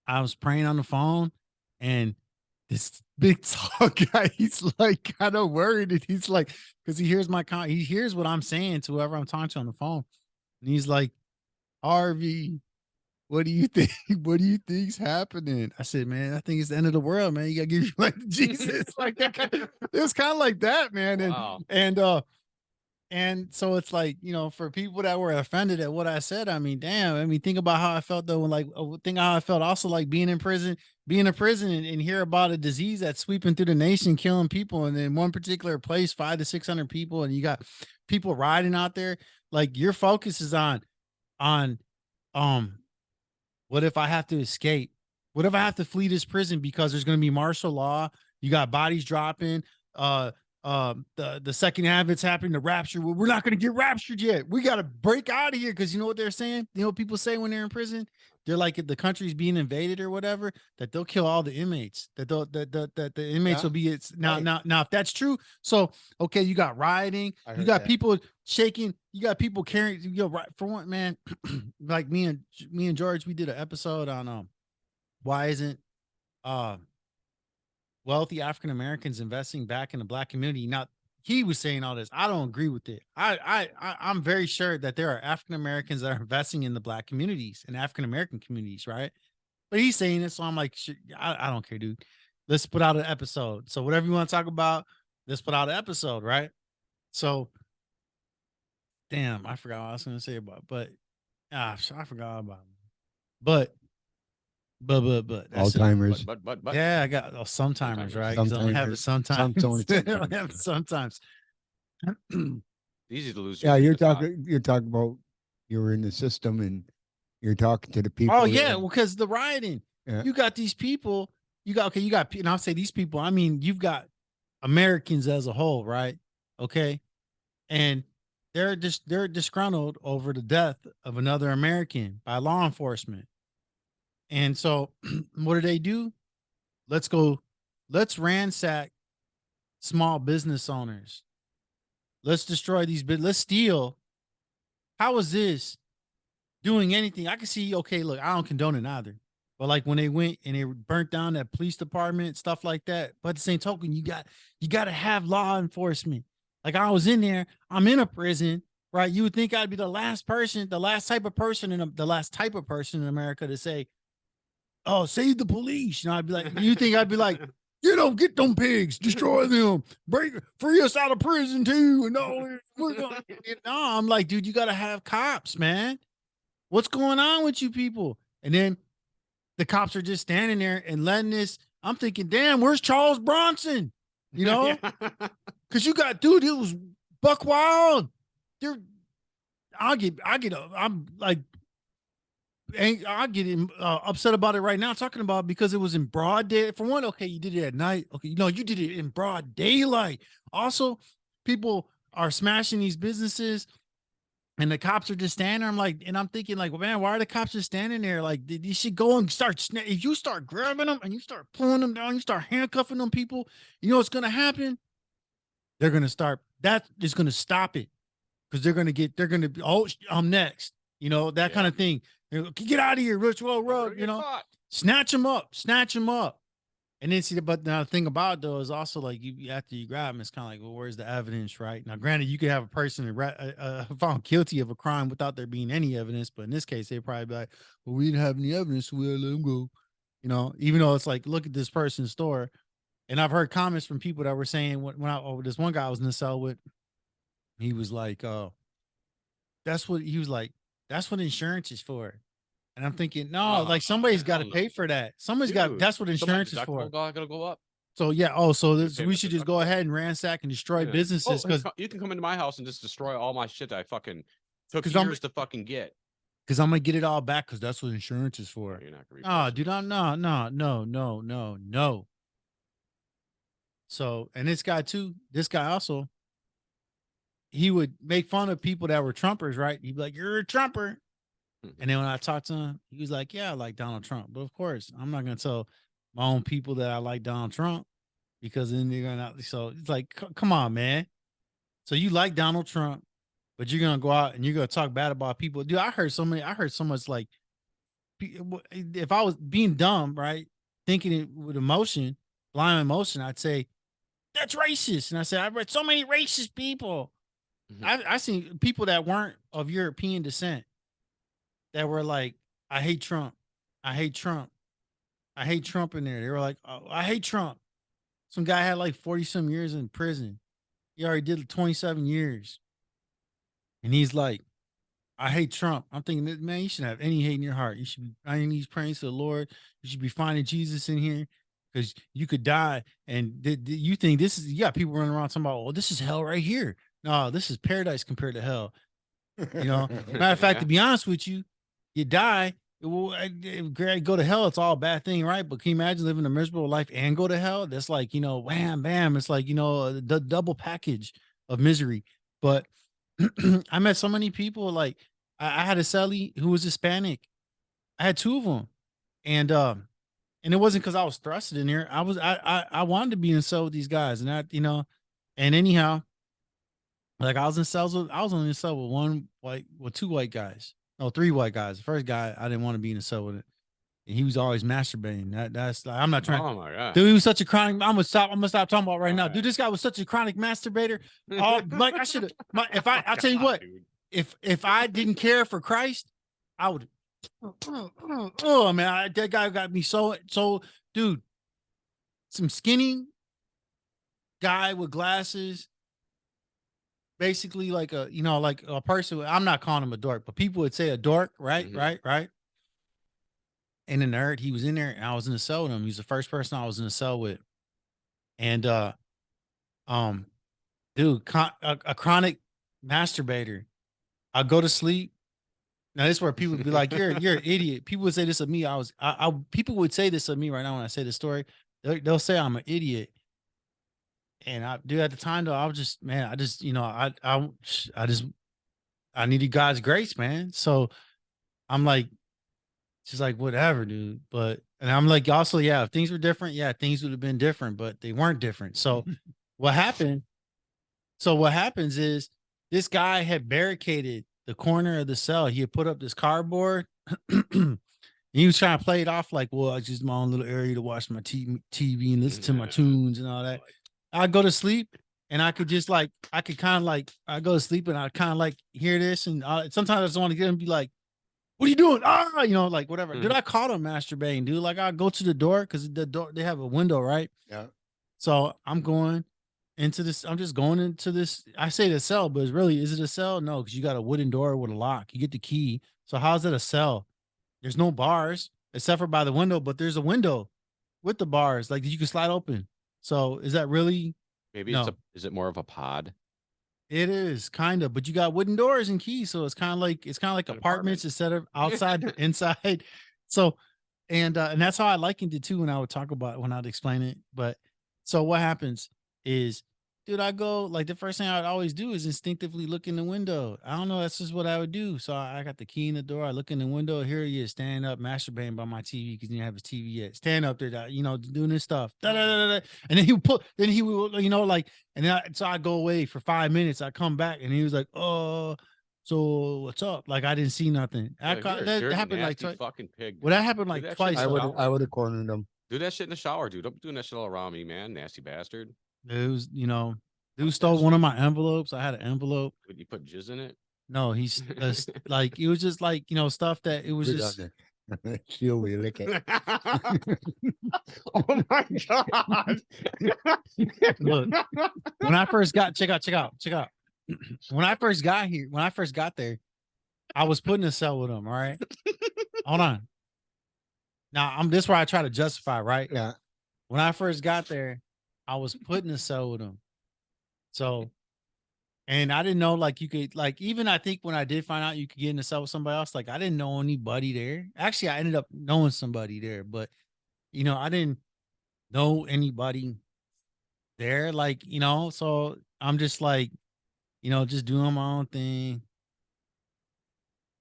I was praying on the phone and this big tall guy, he's like kind of worried. And he's like, because he hears he hears what I'm saying to whoever I'm talking to on the phone. And he's like, Harvey, what do you think? What do you think's happening? I said, man, I think it's the end of the world, man. You gotta give your life to Jesus. Like that. It was kind of like that, man. Wow. And so it's like, you know, for people that were offended at what I said, I mean, damn, I mean, think about how I felt though. When think how I felt also like being in prison and hear about a disease that's sweeping through the nation, killing people. And in one particular place, 500 to 600 people, and you got people riding out there. Like your focus is on, what if I have to escape? What if I have to flee this prison because there's going to be martial law? You got bodies dropping, the second advent's happening, the rapture. We're not going to get raptured yet. We got to break out of here because you know what they're saying? You know what people say when they're in prison? They're like, if the country's being invaded or whatever, that they'll kill all the inmates. That the inmates will be now. If that's true, so okay, you got rioting, you got people shaking, you got people carrying. Right for one, man. Like me and George, we did an episode on why isn't wealthy African Americans investing back in the Black community. Now, he was saying all this. I don't agree with it. I'm very sure that there are African Americans that are investing in the Black communities and African American communities, right? But he's saying it, so I'm like, I don't care, dude. Let's put out an episode. So whatever you want to talk about, let's put out an episode, right? So, damn, I forgot what I was going to say about, but I forgot about it. But Alzheimer's. But yeah, I got some timers, right? I don't have it sometimes. Sometimes. Easy to lose. Yeah, you're talking about you were in the system and you're talking to the people. Oh yeah, well, because the rioting, you got these people. You got, and I'll say these people. I mean, you've got Americans as a whole, right? Okay, and they're disgruntled over the death of another American by law enforcement. And so what do? Let's ransack small business owners. Let's destroy these, let's steal. How is this doing anything? I can see, okay, look, I don't condone it either. But like when they went and they burnt down that police department, stuff like that. But at the same token, you got to have law enforcement. Like I was in there, I'm in a prison, right? You would think I'd be the last type of person in America to say, oh, save the police. And I'd be like, you think I'd be like, get them pigs, destroy them, free us out of prison too. And no, I'm like, dude, you got to have cops, man. What's going on with you people? And then the cops are just standing there and letting this. I'm thinking, damn, where's Charles Bronson? You know, because you got, dude, it was buck wild. I'm like, I get upset about it right now talking about it because it was in broad day. For one, okay, you did it at night. Okay, you did it in broad daylight. Also, people are smashing these businesses and the cops are just standing there. I'm thinking like, well, man, why are the cops just standing there? Like, you should go and if you start grabbing them and you start pulling them down, you start handcuffing them people, you know what's going to happen? They're going to start, that is going to stop it because they're going to be, oh, I'm next. That kind of thing. Get out of here, Richwell Road, snatch them up. And then but now the thing about it though is also like after you grab them, it's kind of like, well, where's the evidence, right? Now, granted, you could have a person found guilty of a crime without there being any evidence, but in this case, they'd probably be like, well, we didn't have any evidence, so we'll let them go. Even though it's like, look at this person's store. And I've heard comments from people that were saying this one guy I was in the cell with, he was like, that's what insurance is for. And I'm thinking, no, like somebody's got to pay for that. That's what insurance is for. Gotta go up. So yeah. Oh, so we should just go ahead and ransack and destroy businesses because you can come into my house and just destroy all my shit that I fucking took years to fucking get. because I'm gonna get it all back because that's what insurance is for. You're not gonna Oh, replace dude, no. So, and this guy also, he would make fun of people that were Trumpers, right? He'd be like, "You're a Trumper." it. And then when I talked to him, he was like, "Yeah, I like Donald Trump." But of course, I'm not gonna tell my own people that I like Donald Trump because then they're gonna. So it's like, come on, man. So you like Donald Trump, but you're gonna go out and you're gonna talk bad about people. Dude, I heard so much like, if I was being dumb, right, thinking it with emotion, blind emotion, I'd say that's racist. And I said, I've read so many racist people. I seen people that weren't of European descent that were like, I hate Trump. I hate Trump. I hate Trump in there. They were like, oh, I hate Trump. Some guy had like 40 some years in prison. He already did 27 years. And he's like, I hate Trump. I'm thinking, man, you shouldn't have any hate in your heart. You should be finding these praying to the Lord. You should be finding Jesus in here because you could die. And you think this is, you got people running around talking about, well, this is hell right here. No, this is paradise compared to hell. You know, matter of fact, to be honest with you, you die. Well, go to hell. It's all a bad thing, right? But can you imagine living a miserable life and go to hell? That's like, wham, bam. It's like, the double package of misery. But I met so many people. Like I had a cellie who was Hispanic. I had two of them, and it wasn't because I was thrusted in here. I wanted to be in cell with these guys, and and anyhow, like I was only in cell with two white guys. No, three white guys. The first guy I didn't want to be in a cell with it. And he was always masturbating. That's like, I'm not trying. Oh my god, Dude, he was such a chronic. I'm gonna stop talking about right now. Dude, this guy was such a chronic masturbator. Oh, like I should have. I'll tell you what, dude. if I didn't care for Christ, I would. Oh man, that guy got me so, dude. Some skinny guy with glasses, basically like like a person. I'm not calling him a dork, but people would say a dork, right, right. And a nerd, he was in there, and I was in the cell with him. He was the first person I was in the cell with, and dude, a chronic masturbator. I go to sleep. Now this is where people would be like, "You're an idiot." People would say this of me. People would say this of me right now when I say the story. They'll say I'm an idiot, and dude, at the time though, I was just, man, I needed God's grace, man. So I'm like, just like whatever, dude. And I'm like, also, yeah, if things were different, yeah, things would have been different, but they weren't different. So what happened? So what happens is this guy had barricaded the corner of the cell. He had put up this cardboard. He was trying to play it off like, well, it's just my own little area to watch my TV and listen to my tunes and all that. I'd go to sleep and I could just like, I go to sleep and I kind of like hear this. And sometimes I just want to get him and be like, what are you doing? Like whatever. Dude, I caught him masturbating, dude. Like I go to the door because the door, they have a window, right? Yeah. So I'm going into this. I'm just going into this. I say the cell, but it's really, is it a cell? No, because you got a wooden door with a lock. You get the key. So how's it a cell? There's no bars except for by the window, but there's a window with the bars like that you can slide open. So is that really? Maybe No. is it more of a pod? It is kind of, but you got wooden doors and keys, so it's kind of like apartments instead of outside to inside. So, and that's how I likened it too when I would talk about when I'd explain it. But so what happens is, dude, I go like the first thing I would always do is instinctively look in the window. I don't know, that's just what I would do. So I got the key in the door. I look in the window. Here he is, standing up, masturbating by my TV because he didn't have his TV yet. Stand up there, doing this stuff. Da, da, da, da. And then he would, like, and then so I go away for 5 minutes. I come back and he was like, "Oh, so what's up?" Like I didn't see nothing. Like, That happened like twice. fucking pig. Well, that happened like that shit twice. in the I would have cornered them. Do that shit in the shower, dude. Don't be doing that shit all around me, man. Nasty bastard. It was, dude stole one of my envelopes. I had an envelope. Would you put jizz in it? No, he's like, it was just like, stuff that it was just. Still we lick it. Oh my god! Look, when I first got, check out. When I first got there, I was put in a cell with him. All right, hold on. Now this is where I try to justify, right? Yeah. When I first got there, I was put in a cell with him. So And I didn't know like you could like even I think when I did find out you could get in the cell with somebody else, like I didn't know anybody there. Actually, I ended up knowing somebody there, but I didn't know anybody there. Like, so I'm just like, just doing my own thing.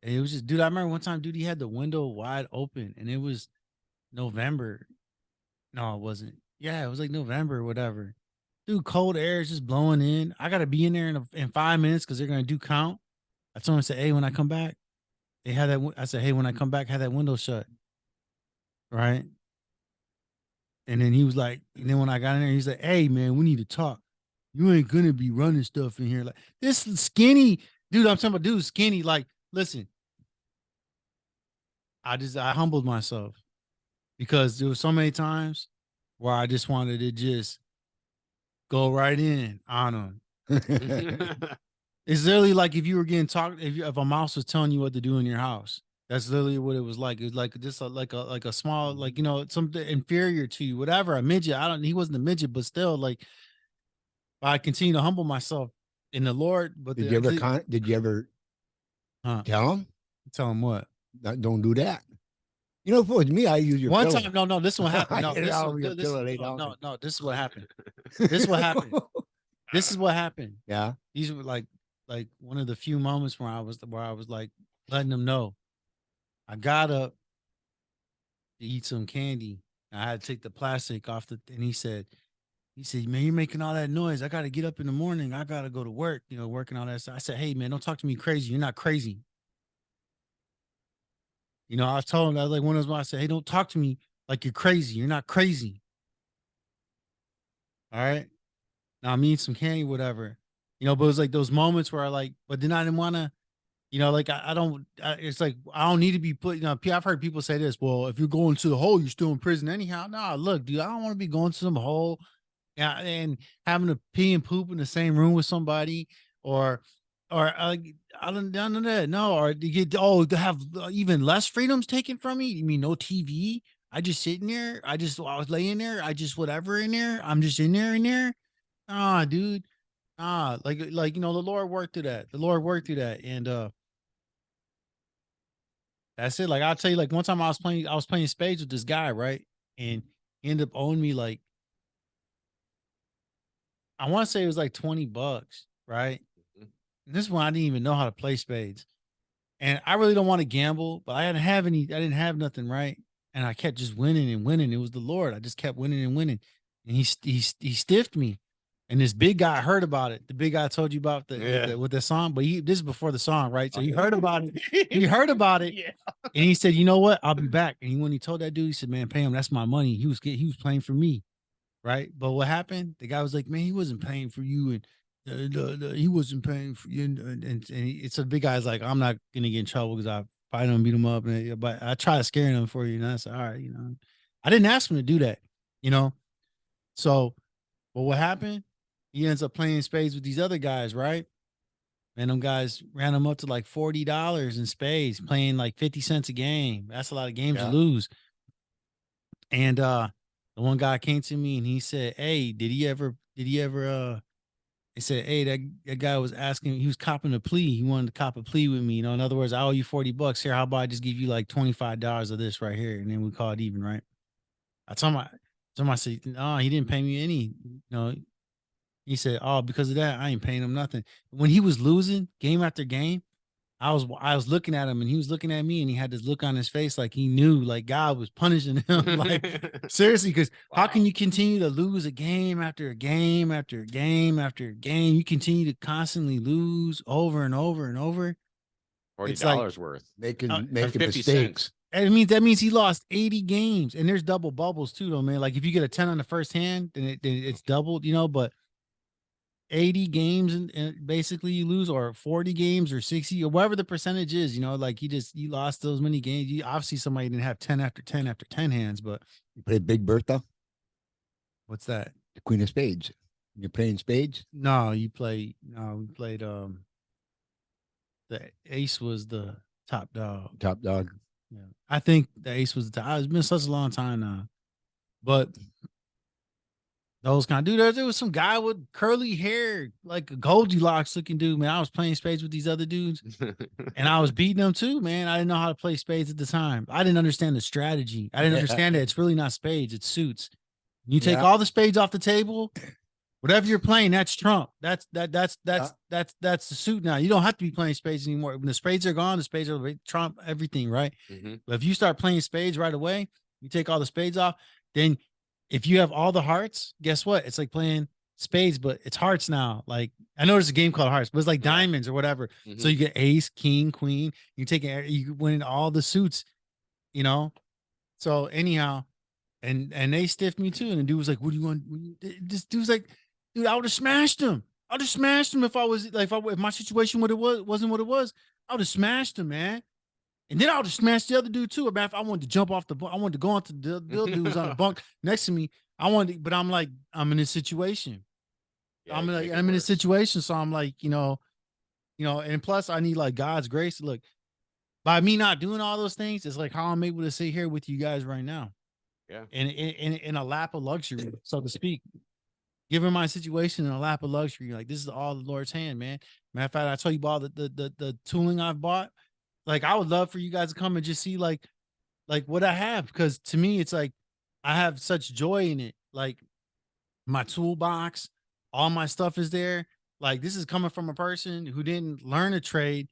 And it was just, dude, I remember one time, dude, he had the window wide open and it was November. No, it wasn't. Yeah, it was like November or whatever. Dude, cold air is just blowing in. I gotta be in there in 5 minutes because they're gonna do count. I told him, I said, hey, when I come back, they had that. I said, hey, when I come back, have that window shut. Right. And then he was like, and then when I got in there, he's like, hey, man, we need to talk. You ain't gonna be running stuff in here. Like this skinny dude, I'm talking about dude skinny. Like, listen, I humbled myself because there was so many times where I just wanted to just go right in on him. It's literally like if you were getting talked, if a mouse was telling you what to do in your house. That's literally what it was like. It was like just like a small, like something inferior to you, whatever. A midget. He wasn't a midget, but still, like I continue to humble myself in the Lord. But Did you ever tell him? Tell him what? Don't do that. If it was me, I use your one pillow. time. No, this is what happened. No, this is what happened. This is what happened. This is what happened. Yeah. These were like one of the few moments where I was like letting them know I got up to eat some candy. I had to take the plastic off and he said, man, you're making all that noise. I got to get up in the morning. I got to go to work, working all that stuff. I said, hey, man, don't talk to me crazy. You're not crazy. I told him, I was like one of those, I said, hey, don't talk to me like you're crazy. You're not crazy. All right. Now I'm eating some candy, whatever, but it was like those moments where but then I didn't want to, like it's like, I don't need to be put, I've heard people say this, well, if you're going to the hole, you're still in prison anyhow. No, look, dude, I don't want to be going to some hole and having to pee and poop in the same room with somebody or I don't know that. No, or to get, to have even less freedoms taken from me. You mean no TV? I just sitting there. I was laying there. I just whatever in there. I'm just in there. Ah, dude. Like the Lord worked through that. The Lord worked through that. And that's it. Like I'll tell you, like one time I was playing spades with this guy, right? And he ended up owing me like I want to say it was like $20, right? And this is when I didn't even know how to play spades. And I really don't want to gamble, but I didn't have nothing, right? And I kept just winning and winning. It was the Lord. I just kept winning and winning. And he stiffed me. And this big guy heard about it. The big guy I told you about with the song, but this is before the song, right? So he heard about it. He heard about it. Yeah. And he said, you know what? I'll be back. And when he told that dude, he said, man, pay him. That's my money. He was playing for me. Right. But what happened? The guy was like, man, he wasn't paying for you. And he wasn't paying for you. And it's a big guy's like, I'm not going to get in trouble because I fight him, beat him up. But I try scaring him for you. And I said, all right, I didn't ask him to do that, So, but what happened? He ends up playing spades with these other guys, right? And them guys ran him up to like $40 in spades, playing like 50 cents a game. That's a lot of games to lose. And the one guy came to me and he said, hey, did he ever he said, hey, that guy was asking, he was copping a plea. He wanted to cop a plea with me. In other words, I owe you $40 here. How about I just give you like $25 of this right here? And then we call it even, right? I told him, I said, no, he didn't pay me any, He said, oh, because of that, I ain't paying him nothing. When he was losing game after game, I was looking at him and he was looking at me and he had this look on his face like he knew like God was punishing him. Like seriously, because how can you continue to lose a game after a game after a game after a game? You continue to constantly lose over and over and over. $40 worth. Making 50 mistakes. cents. And that means he lost 80 games. And there's double bubbles too, though, man. Like if you get a 10 on the first hand, then it's doubled, but 80 games and basically you lose, or 40 games or 60 or whatever the percentage is, like he lost those many games. Obviously somebody didn't have 10 after 10 after 10 hands, but you play Big Bertha? What's that? The Queen of Spades. You're playing spades? No, we played the ace was the top dog. Top dog. Yeah. I think the ace was the top. It's been such a long time now. But Those kind of dude. There was some guy with curly hair, like a Goldilocks looking dude, man. I was playing spades with these other dudes and I was beating them too, man. I didn't know how to play spades at the time. I didn't understand the strategy. I didn't understand that it's really not spades, it's suits. You take Yeah. all the spades off the table, whatever you're playing, that's trump. That's the suit now. You don't have to be playing spades anymore. When the spades are gone, the spades are trump everything, right? But if you start playing spades right away, you take all the spades off, then if you have all the hearts, guess what? It's like playing spades, but it's hearts now. Like I know there's a game called hearts, but it's like diamonds or whatever. So you get ace, king, queen. You take it, you win all the suits, you know. So anyhow, and they stiffed me too. And the dude was like, "What do you want?" This dude's like, "Dude, I would have smashed him. I would have smashed him if I was like if my situation wasn't what it was. I would have smashed him, man." And then I would have smashed the other dude too. If I wanted to jump off the bunk, I wanted to go onto the other dude who's on the bunk next to me. I wanted, but I'm like, I'm in this situation. Yeah, I'm you like, make it I'm in this worse. situation. So I'm like, and plus I need like God's grace. Look, by me not doing all those things, it's like how I'm able to sit here with you guys right now. Yeah. In a lap of luxury, so to speak. Given my situation in a lap of luxury, like this is all the Lord's hand, man. Matter of fact, I told you about the tooling I've bought. Like I would love for you guys to come and just see like what I have, because to me it's like I have such joy in it. Like my toolbox, all my stuff is there. Like this is coming from a person who didn't learn a trade.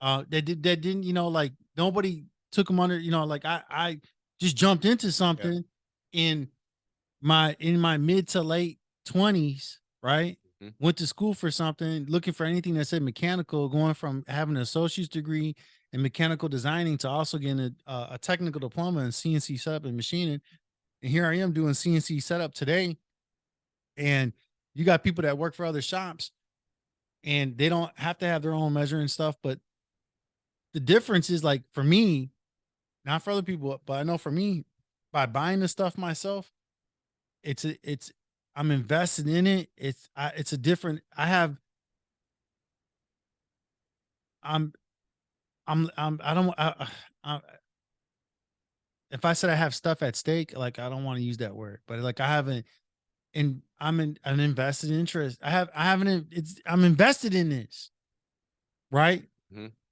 That didn't, like nobody took them under, like I just jumped into something in my mid to late 20s, right? Went to school for something, looking for anything that said mechanical, going from having an associate's degree in mechanical designing to also getting a technical diploma in CNC setup and machining. And here I am doing CNC setup today. And you got people that work for other shops and they don't have to have their own measuring stuff. But the difference is like for me, not for other people, but I know for me, by buying the stuff myself, I'm invested in it. It's a different, I don't, if I said I have stuff at stake, like I don't want to use that word, but like I haven't, and I'm in an invested interest. I'm invested in this, right?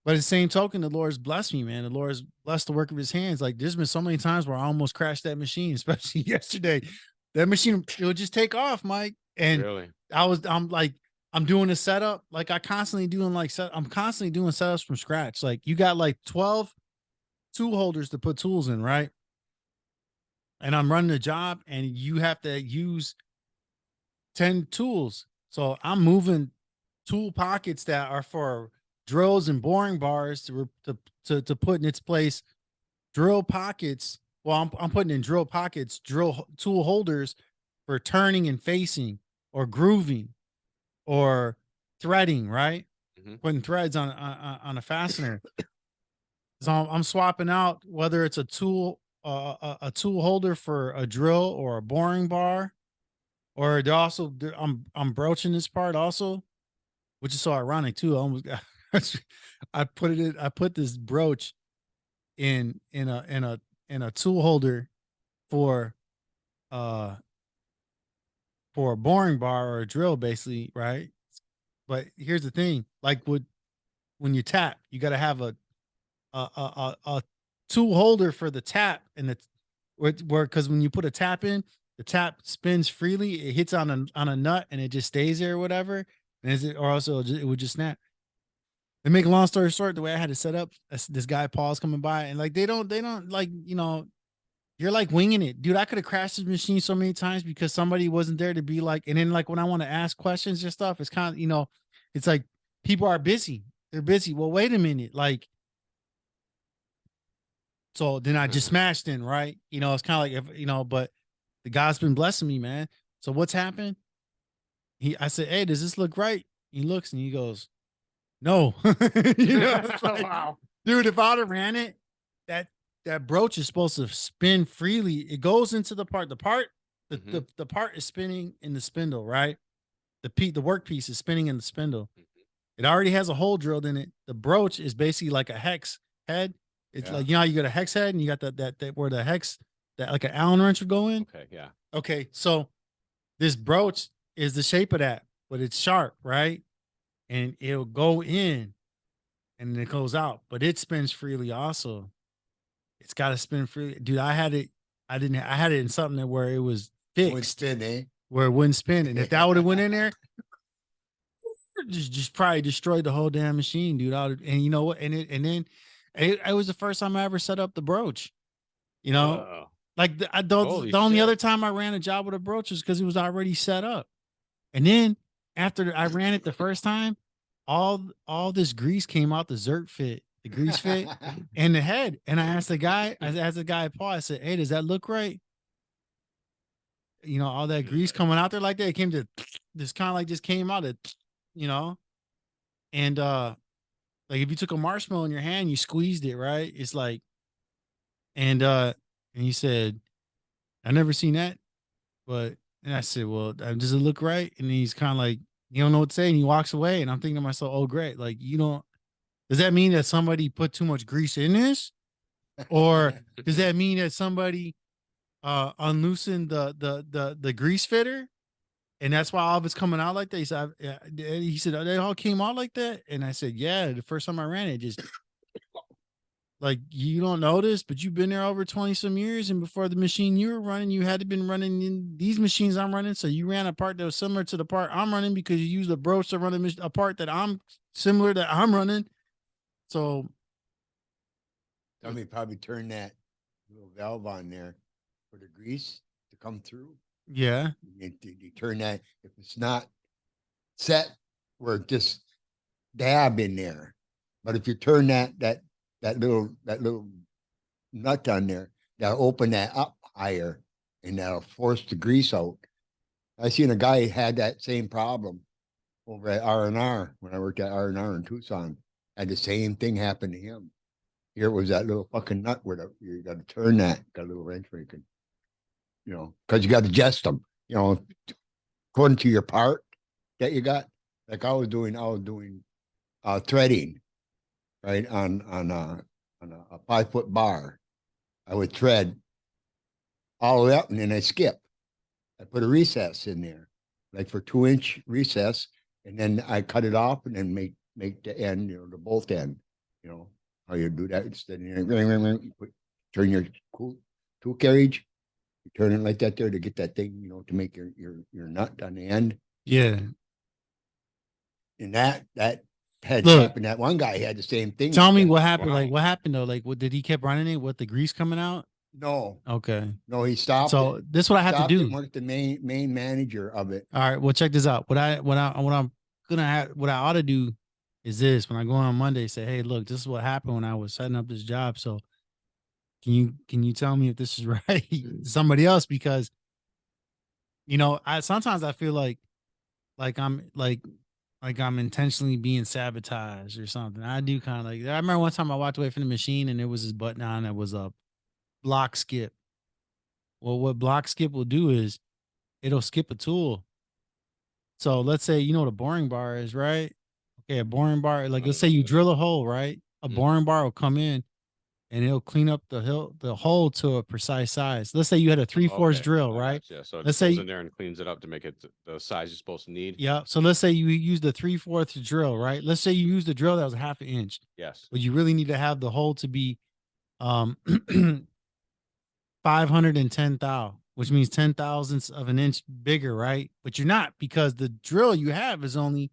But at the same token, the Lord's blessed me, man. The Lord's blessed the work of his hands. Like there's been so many times where I almost crashed that machine, especially yesterday. That machine, it would just take off, Mike. And Really? I'm doing a setup. Like I'm constantly doing setups from scratch. Like you got like 12 tool holders to put tools in, right? And I'm running a job and you have to use 10 tools. So I'm moving tool pockets that are for drills and boring bars to put in its place drill pockets. Well, I'm putting in drill pockets, drill tool holders for turning and facing or grooving or threading, right? Putting threads on a fastener. So I'm swapping out whether it's a tool holder for a drill or a boring bar, or I'm broaching this part also, which is so ironic too. I almost got I put this brooch in a tool holder for a boring bar or a drill, basically, right? But here's the thing: like when you tap, you got to have a tool holder for the tap, and it's where because when you put a tap in, the tap spins freely, it hits on a nut, and it just stays there or whatever, or also it would just snap. And make a long story short, the way I had it set up, this guy Paul's coming by, and like they don't like you're like winging it, dude. I could have crashed this machine so many times because somebody wasn't there to be like, and then like when I want to ask questions and stuff, it's kind of it's like people are busy, they're busy. Well, wait a minute, like. So then I just smashed in, right? It's kind of like but the God's been blessing me, man. So what's happened? I said, "Hey, does this look right?" He looks and he goes, "No." It's like, wow, dude. If I'd have ran it, that brooch is supposed to spin freely. It goes into the part. The part is spinning in the spindle, right? The workpiece is spinning in the spindle. It already has a hole drilled in it. The brooch is basically like a hex head. It's like how you got a hex head and you got that where the hex that like an Allen wrench would go in. Okay, yeah. Okay, so this brooch is the shape of that, but it's sharp, right? And it'll go in and then it goes out, but it spins freely also. It's got to spin freely. Dude, I had it. I had it in something that where it was Would fixed, spin, eh? where it wouldn't spin. And if that would have went in there, just probably destroyed the whole damn machine, dude. And you know what? It was the first time I ever set up the brooch. You know, Oh, like Holy the only shit. other time I ran a job with a brooch was because it was already set up. And then after I ran it the first time, all this grease came out the Zert fit, the grease fit, and the head. And I asked the guy, Paul, I said, "Hey, does that look right?" You know, all that grease coming out there like that. It came to this kind of like just came out of, you know, and like if you took a marshmallow in your hand, you squeezed it, right? It's like, and he said, "I never seen that," but and I said, "Well, does it look right?" And he's kind of like, "You don't know what to say," and he walks away. And I'm thinking to myself, "Oh, great! Like you don't. Does that mean that somebody put too much grease in this, or does that mean that somebody unloosened the grease fitter, and that's why all of it's coming out like that?" He said, "Oh, they all came out like that," and I said, "Yeah, the first time I ran it, just." Like you don't notice, but you've been there over 20 some years, and before the machine you were running, you had to been running in these machines I'm running. So you ran a part that was similar to the part I'm running because you used a broach to run a part that I'm similar that I'm running. So Somebody probably turned that little valve on there for the grease to come through. yeah, You turn that, if it's not set where it just dab in there. But if you turn that little nut on there, that'll open that up higher and that'll force the grease out. I seen a guy had that same problem over at R&R when I worked at R&R in Tucson. Had the same thing happen to him. Here was that little fucking nut where you got to turn that, got a little wrench where you can, because you got to adjust them, according to your part that you got. Like I was doing threading, right, on a 5-foot bar. I would thread all the way up and then I skip. I put a recess in there, like for 2-inch recess, and then I cut it off and then make the end, the bolt end. How you do that? Instead, turn your tool carriage, you turn it like that there to get that thing, to make your nut on the end. yeah. And that had Look. happened. That one guy had the same thing. Tell like me that. what happened. Wow. Like what happened though? Like what did he kept running it with the grease coming out? No, Okay. no, he stopped. So it. this is what I have to Stopped it do. and worked the main manager of it. All right. Well, check this out. What I'm gonna have, what I ought to do is this: when I go on Monday, say, "Hey, look, this is what happened when I was setting up this job. So can you tell me if this is right to somebody else?" Because I sometimes I feel like I'm intentionally being sabotaged or something. I do kind of like. I remember one time I walked away from the machine and there was this button on that was a block skip. Well, what block skip will do is it'll skip a tool. So let's say you know what a boring bar is, right? Okay, a boring bar, like let's say you drill a hole, right? A boring bar will come in and it'll clean up the hole to a precise size. Let's say you had a 3/4 drill, right? Yeah, so it Let's goes say in there and cleans it up to make it the size you're supposed to need. yeah. So let's say you use the 3/4 drill, right? Let's say you use the drill that was 1/2 inch. Yes. But you really need to have the hole to be 510 thou, which means 10 thousandths of an inch bigger, right? But you're not, because the drill you have is only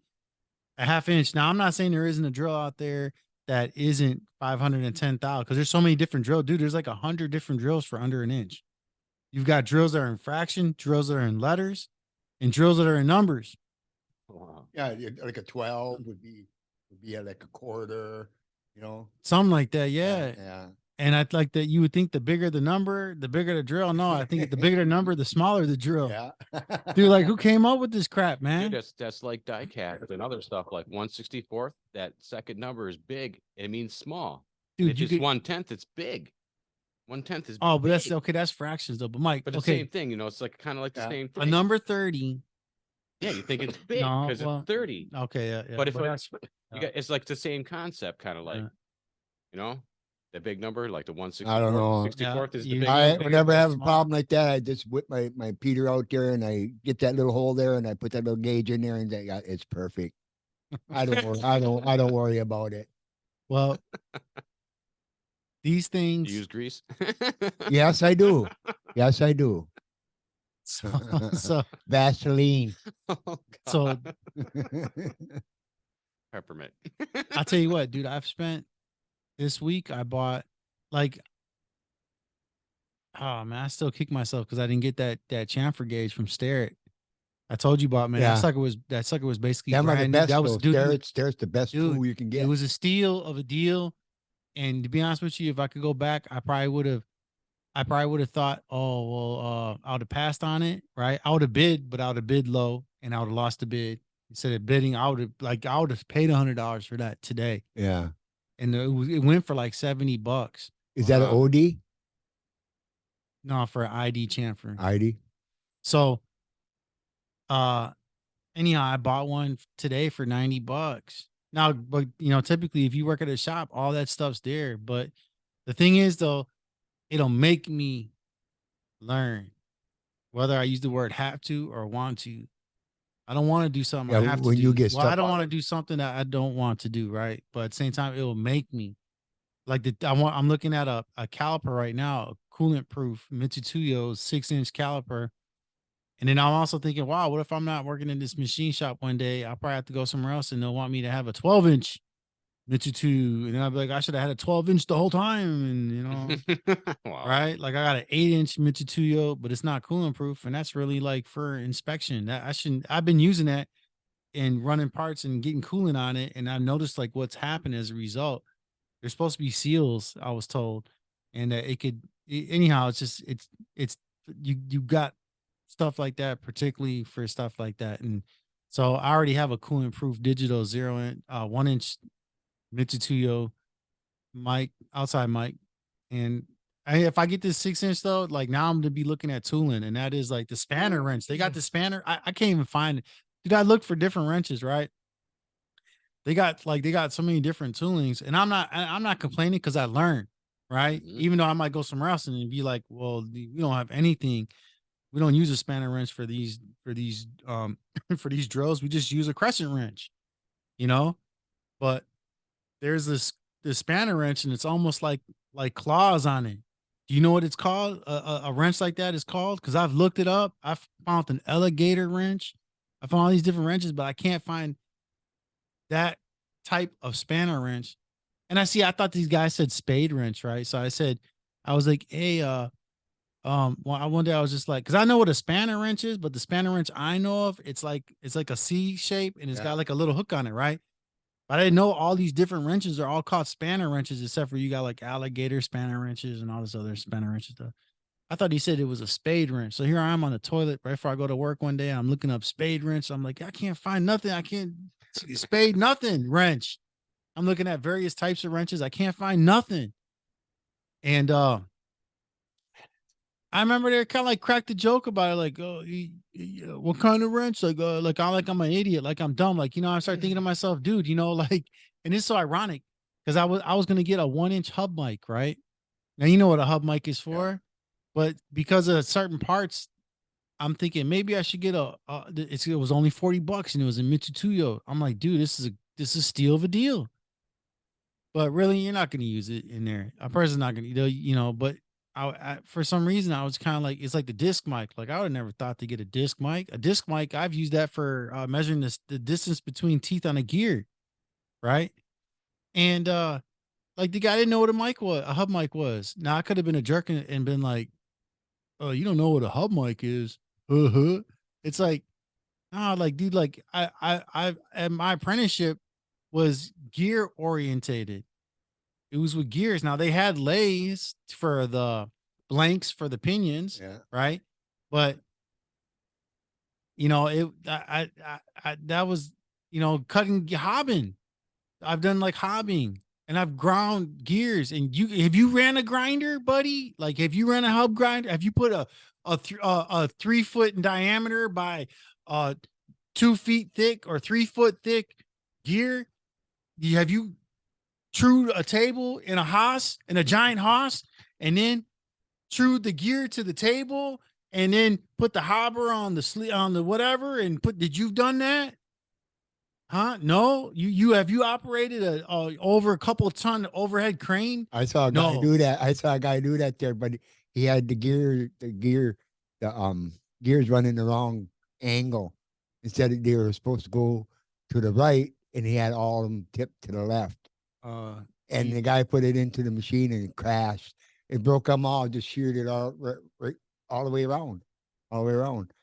a 1/2 inch. Now, I'm not saying there isn't a drill out there that isn't 510 thou, because there's so many different drills. Dude, there's like 100 different drills for under an inch. You've got drills that are in fraction, drills that are in letters, and drills that are in numbers. Wow. Yeah, like a 12 would be like a quarter, Something like that, yeah. Yeah. And I'd like that you would think the bigger the number, the bigger the drill. No, I think the bigger the number, the smaller the drill. Yeah. Dude, like who came up with this crap, man? Dude, that's like die cast and other stuff like 1/64th. That second number is big. It means small. Dude, And if you it's could, 1/10, it's big. 1/10 is oh, but that's big. okay. That's fractions though. But Mike, But the okay, same thing, it's like kind of like the Yeah. same a thing. number 30. Yeah, you think it's big No, because well, it's 30. Okay, yeah. But if that's it's like the same concept, kind of like, Yeah. you know, The big number, like the 164th. I don't know. 64th is the Yeah, big I number. whenever I have a small. problem like that, I just whip my Peter out there and I get that little hole there and I put that little gauge in there and it's perfect. I don't worry about it. Well, these You things. use grease. Yes, I do. Yes, I do. So Vaseline. Oh, So- God. Peppermint. I'll tell you what, dude. I've spent this week. I bought like, oh man, I still kick myself because I didn't get that chamfer gauge from Starrett. I told you about, man. Yeah. That sucker was basically Them are the brand new. best. That was dude, There's the best dude, tool you can it get. was a steal of a deal. And to be honest with you, if I could go back, I probably would have thought, oh well, I would have passed on it, right? I would have bid, but I would have bid low and I would have lost the bid. Instead of bidding, I would have paid $100 for that today. Yeah. And it went for like $70. Is that an Wow. OD? No, for an ID chamfer. ID? So anyhow, I bought one today for $90. Now, but typically if you work at a shop, all that stuff's there. But the thing is though, it'll make me learn whether I use the word have to or want to. I don't want to do something I Yeah, have to when do. you get Well, I stuff don't on want to do something that I don't want to do, right? But at the same time, it will make me like I'm looking at a caliper right now, a coolant proof Mitsutuyo 6-inch caliper. And then I'm also thinking, wow, what if I'm not working in this machine shop one day? I'll probably have to go somewhere else and they'll want me to have a 12-inch Mitsutu. And then I'll be like, I should have had a 12-inch the whole time. And, Wow. right? Like I got an 8-inch Mitsutuyo, but it's not coolant proof. And that's really like for inspection. I've been using that and running parts and getting coolant on it. And I've noticed like what's happened as a result. There's supposed to be seals, I was told. And that anyhow, it's you got stuff like that, particularly for stuff like that. And so I already have a coolant proof digital 1-inch Mitsutuyo mic, outside mic. And if I get this 6-inch though, like now I'm gonna be looking at tooling, and that is like the spanner wrench. They got the spanner. I can't even find it. Dude, I looked for different wrenches, right? They got so many different toolings, and I'm not complaining because I learned, right? Mhm. Even though I might go somewhere else and be like, well, we don't have anything. We don't use a spanner wrench for these for these drills. We just use a crescent wrench, But there's this spanner wrench, and it's almost like claws on it. Do you know what it's called? A wrench like that is called? Because I've looked it up. I found an alligator wrench. I found all these different wrenches, but I can't find that type of spanner wrench. And I thought these guys said spade wrench, right? So I was like, hey, one day I was just like, because I know what a spanner wrench is, but the spanner wrench I know of, it's like a C shape and it's got like a little hook on it, right? But I didn't know all these different wrenches are all called spanner wrenches, except for you got like alligator spanner wrenches and all this other spanner wrenches stuff. I thought he said it was a spade wrench. So here I am on the toilet right before I go to work one day. And I'm looking up spade wrench. I'm like, I can't find nothing. I can't spade nothing wrench. I'm looking at various types of wrenches. I can't find nothing. And I remember they kind of like cracked the joke about it, like, oh, what kind of wrench? I'm an idiot, like I'm dumb, like I started thinking to myself, dude, like, and it's so ironic because I was gonna get a 1-inch hub mic, right? Now you know what a hub mic is for, but because of certain parts, I'm thinking maybe I should get it was only $40 and it was a Mitsutuyo. I'm like, dude, this is a steal of a deal. But really, you're not gonna use it in there. A person's not gonna, but. For some reason I was kind of like, it's like the disc mic. Like I would have never thought to get a disc mic. A disc mic, I've used that for measuring the distance between teeth on a gear, right? And like the guy didn't know what a hub mic was. Now I could have been a jerk and been like, "Oh, you don't know what a hub mic is?" It's like, like dude, like I at my apprenticeship was gear orientated. It was with gears. Now they had lays for the blanks for the pinions, right? But that was cutting hobbing. I've done like hobbing and I've ground gears. And have you ran a grinder, buddy? Like have you ran a hub grinder? Have you put a 3 foot in diameter by 2 feet thick or 3 foot thick gear? Have you true a table in a house, in a giant house, and then true the gear to the table, and then put the hopper on the whatever, and did you've done that? Huh? No, you have you operated a over a couple ton overhead crane? I saw a guy No. do that. I saw a guy do that there, but he had the gears running the wrong angle. Instead of they were supposed to go to the right, and he had all of them tipped to the left. And the guy put it into the machine and it crashed. It broke them all, just sheared it all right all the way around, all the way around.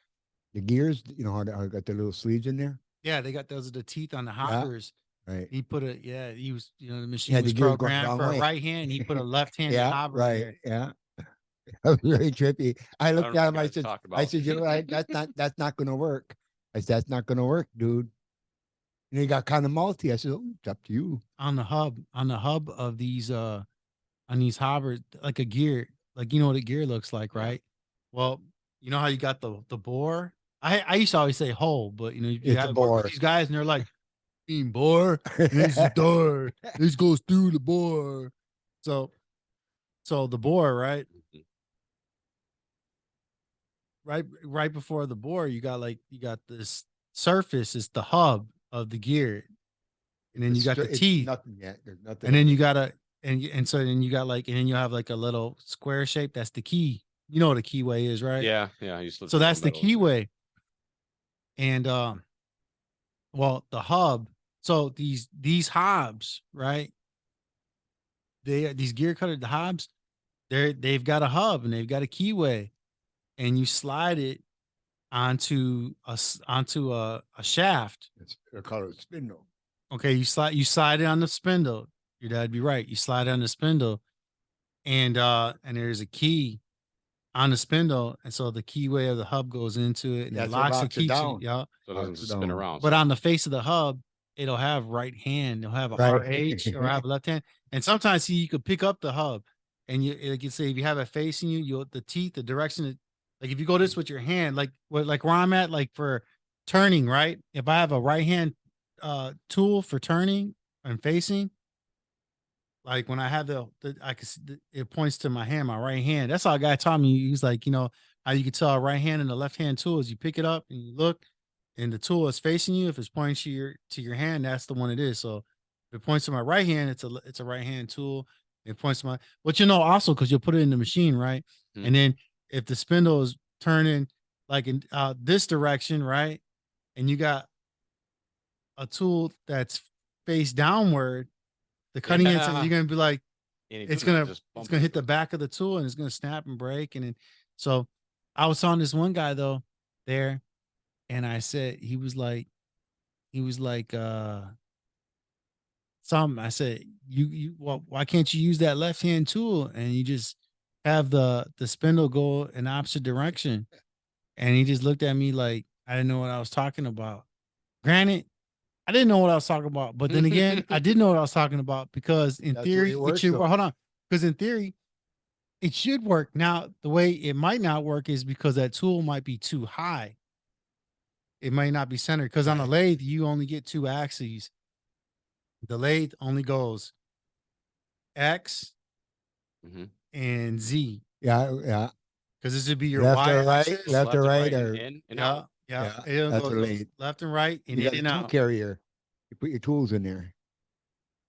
The gears, you know how I got the little sleeves in there. Yeah, they got those are the teeth on the hoppers. Right. He put he was, the machine Yeah, the was gears going the programmed wrong for a way. right hand. He put a left-handed Yeah, hopper right. there. Yeah. That was really trippy. I don't looked know at what him. you I guys said, talk I about. said, you're right. That's not going to work. I said, that's not going to work, dude. And he got kind of multi. I said, oh, it's up to you. On the hub of these on these hoppers, like a gear, like you know what a gear looks like, Yeah. right? Well, you know how you got the bore. I used to always say hole, but you It's a gotta work with bore. these guys, and they're like, bore. This is door. This goes through the bore. So the bore, right? Right before the bore, you got this surface, it's the hub of the gear, and then you got the It's teeth, nothing yet. There's nothing. and then you gotta and so then you got and then you have like a little square shape. That's the key. You know what a keyway is, right? Yeah, I used to So that's the keyway, and well, the hub. So these hobs, right? These gear cutter the hobs, they've got a hub and they've got a keyway, and you slide it onto a shaft. They're called a spindle. Okay, you slide it on the spindle. Your dad'd be right. You slide it on the spindle, and there's a key on the spindle, and so the keyway of the hub goes into it, and it That's what locks and locks it keeps it. down. Yeah, so it doesn't Locks it spin down. around. but on the face of the hub, it'll have right hand. It'll have a Right. RH or have a left hand, and sometimes see you could pick up the hub, and like you say, if you have it facing you, you'll the teeth, the direction. Like if you go this with your hand, like where I'm at, like for turning, right? If I have a right hand tool for turning and facing, like when I have I can see it points to my hand, my right hand. That's all a guy taught me. He's like, how you can tell a right hand and a left hand tool is you pick it up and you look, and the tool is facing you. If it's pointing to your hand, that's the one it is. So if it points to my right hand, it's a right hand tool. It points to my, but also because you'll put it in the machine, right? Mhm. And then if the spindle is turning like in this direction, right, and you got a tool that's face downward, the cutting edge, Yeah. you're gonna be like, And it's doing that, gonna just bump hit into the it. back of the tool and it's gonna snap and break. And then so I was on this one guy though there, and I said he was like something. I said, well, why can't you use that left hand tool and you just have the spindle go in the opposite direction? And he just looked at me like I didn't know what I was talking about. Granted, I didn't know what I was talking about, but then again, I did know what I was talking about because in That's the way theory, it it works, should though. work. Hold on. Because in theory, it should work. Now, the way it might not work is because that tool might be too high. It might not be centered because on a Right. lathe, you only get two axes. The lathe only goes X Mhm. and Z Yeah. because this would be your Left Y or right, axis. left or and right, and or in and Yeah, out. yeah. Yeah, It'll that's go a lathe. left and right and You got in a and tool out. carrier. You put your tools in there.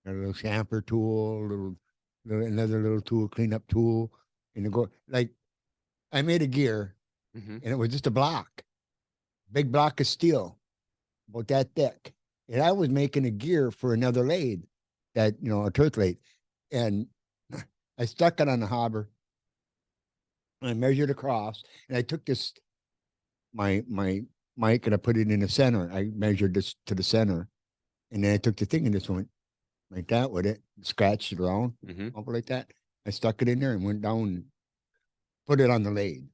Got a little chamfer tool, another little tool, cleanup tool, and you go like I made a gear, Mhm. and it was just a block, big block of steel, about that thick, and I was making a gear for another lathe, that a turf lathe, and I stuck it on the hopper, and I measured across, and I took this my mic and I put it in the center. I measured this to the center, and then I took the thing and just went like that with it, scratched it around, Mhm. over like that. I stuck it in there and went down and put it on the lathe.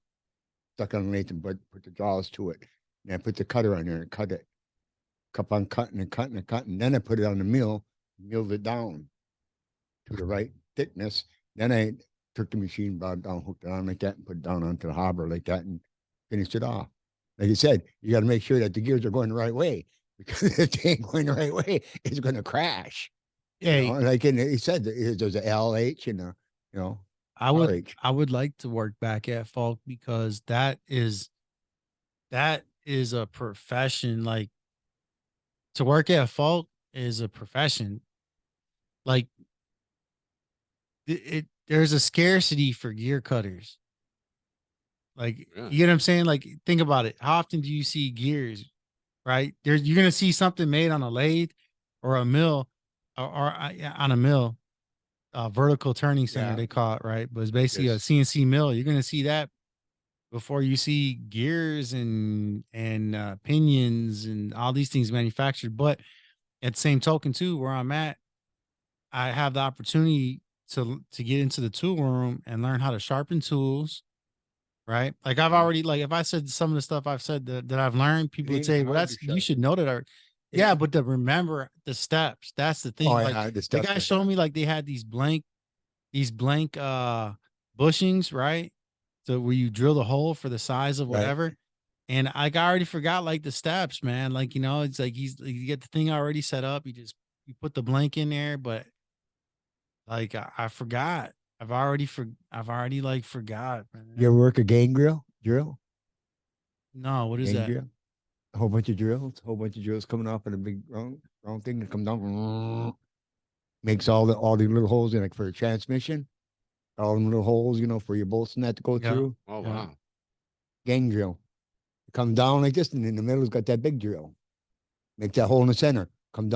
Stuck it on the lathe and put the jaws to it. And I put the cutter on there and cut it. Kept on cutting and cutting and cutting. Then I put it on the mill, milled it down to the right thickness. Then I took the machine, brought it down, hooked it on like that, and put it down onto the hopper like that, and finished it off. Like you said, you got to make sure that the gears are going the right way, because if they ain't going the right way, it's going to crash. Hey, like he said, there's a LH and a, I would RH. I would like to work back at Falk because that is a profession. Like to work at Falk is a profession. Like there's a scarcity for gear cutters. Like Yeah. you get what I'm saying? Like think about it. How often do you see gears? Right? You're gonna see something made on a lathe or a mill or yeah, on a mill, vertical turning center Yeah. they call it, right? But it's basically a Yes. CNC mill. You're gonna see that before you see gears and pinions and all these things manufactured. But at the same token, too, where I'm at, I have the opportunity to get into the tool room and learn how to sharpen tools. Right. Like I've already like if I said some of the stuff I've said that I've learned, people would ain't say, well, hard that's to you should sharpen. know that. Or yeah, but to remember the steps, that's the thing. Oh Like yeah, the the stuff. guy showed me like they had these blank bushings, right? So where you drill the hole for the size of Right. whatever. And I already forgot like the steps, man. Like, it's like you get the thing already set up. You put the blank in there, but like I forgot. I've already like forgot, You man. ever work a gang drill? No, what is Gang that? drill? A whole bunch of drills, coming off in a big round thing and come down, makes all the little holes in, like for a transmission, all them little holes, for your bolts and that to go Yeah. through. Oh Yeah. wow. Gang drill. Come down like this, and in the middle's got that big drill. Make that hole in the center. Come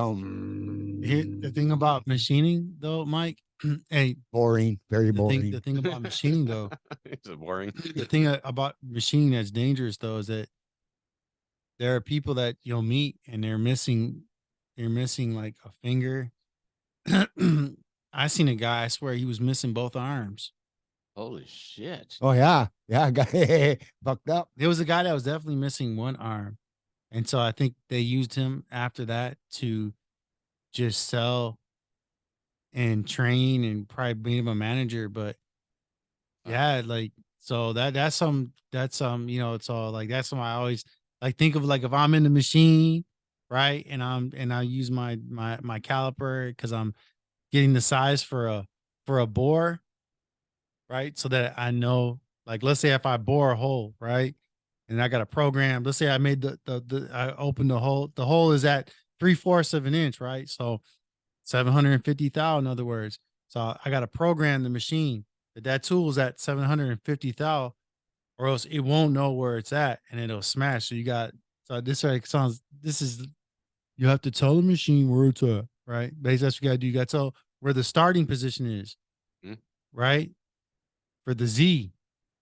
Here, the down. thing about machining though, Mike, hey, Boring, very the boring. thing about machining though, It's boring. the thing about machining that's dangerous though is that there are people that you'll meet and they're missing like a finger. I seen a guy, I swear he was missing both arms. Holy shit. Oh yeah, yeah, got fucked up. There was a guy that was definitely missing one arm. And so I think they used him after that to just sell and train and probably made him a manager. But yeah, like so that's it's all like that's something I always like think of like if I'm in the machine, right? And I use my caliper because I'm getting the size for a bore, right? So that I know, like, let's say if I bore a hole, right? And I got a program, let's say I made I opened the hole is at 3/4 of an inch, right? So 750 thou, in other words. So I got to program the machine that tool is at 750 thou, or else it won't know where it's at and it'll smash. So this is, you have to tell the machine where it's at, right? Basically, that's what you got to do. You got to tell where the starting position is, Hmm. right? For the Z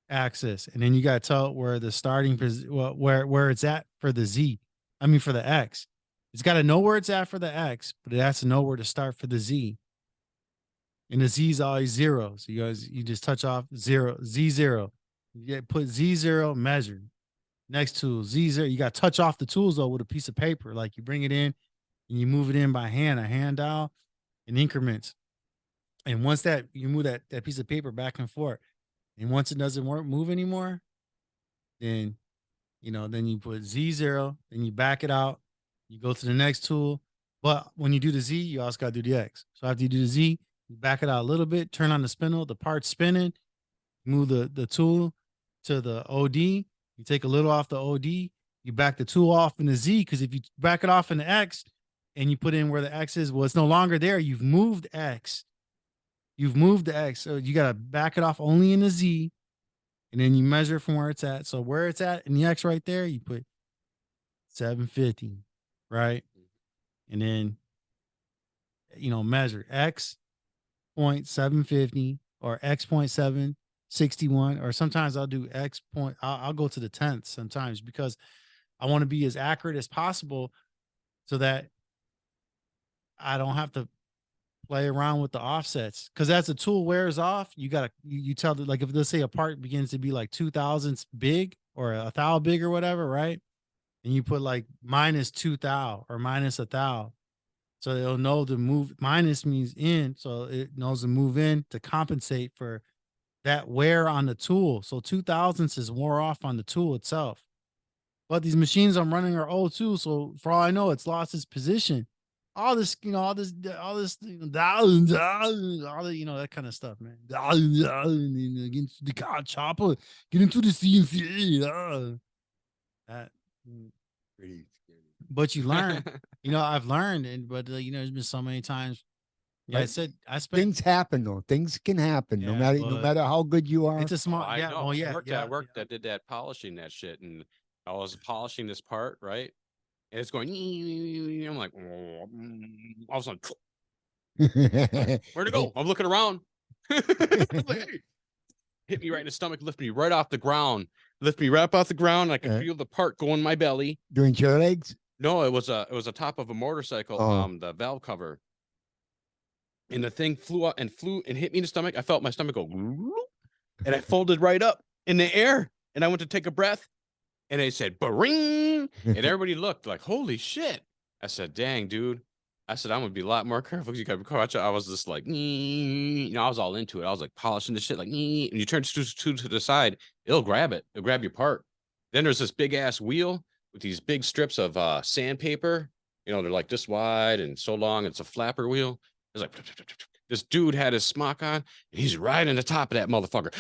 axis. And then you got to tell it where the where it's at for the Z. I mean, for the X. It's got to know where it's at for the X, but it has to know where to start for the Z. And the Z is always 0. So you just touch off 0, Z0. You put Z0, measure. Next tool, Z0. You got to touch off the tools though with a piece of paper. Like you bring it in and you move it in by hand, a hand dial in increments. And once you move that piece of paper back and forth, and once it doesn't move anymore, then then you put Z0, then you back it out, you go to the next tool. But when you do the Z, you also got to do the X. So after you do the Z, you back it out a little bit, turn on the spindle, the part's spinning, move the tool to the OD, you take a little off the OD, you back the tool off in the Z, because if you back it off in the X and you put in where the X is, well, it's no longer there. You've moved X. You've moved the X. So you got to back it off only in the Z, and then you measure from where it's at. So where it's at in the X right there, you put 750, right? And then, measure X point 750 or X point 761, or sometimes I'll do I'll go to the 10th sometimes because I want to be as accurate as possible so that I don't have to play around with the offsets. Because as the tool wears off, you tell that, like, if let's say a part begins to be like 2,000 big or a thou big or whatever, right? And you put like -2 thou or -1 thou. So it'll know to move. Minus means in. So it knows to move in to compensate for that wear on the tool. So 2,000ths is wore off on the tool itself. But these machines I'm running are old too. So for all I know, it's lost its position. all this, all this, all the, that kind of stuff, man. Get into the car, chopper, get into the CNC. That, Pretty scary. but you learn, I've learned, but there's been so many times. Yeah, But I spent. things happen though. Things can happen no Yeah, matter how good you are. it's a small. I Yeah. know. Oh yeah. I worked. I did that polishing that shit, and I was polishing this part, right? And it's going. I'm like, all of a sudden, where'd it go? I'm looking around. Hit me right in the stomach, lift me right off the ground, lift me right up off the ground. I could feel the part go in my belly. Doing chair legs? No, it was a top of a motorcycle. Oh. The valve cover, and the thing flew up and hit me in the stomach. I felt my stomach go, and I folded right up in the air. And I went to take a breath, and they said, "Baring," and everybody looked like, "Holy shit!" I said, "Dang, dude." I said, I'm gonna be a lot more careful because you got to watch it. I was just like, I was all into it. I was like polishing the shit, like, and you turn to the side, it'll grab it. It'll grab your part. Then there's this big ass wheel with these big strips of sandpaper. They're like this wide and so long. It's a flapper wheel. It's like this dude had his smock on, and he's riding the top of that motherfucker.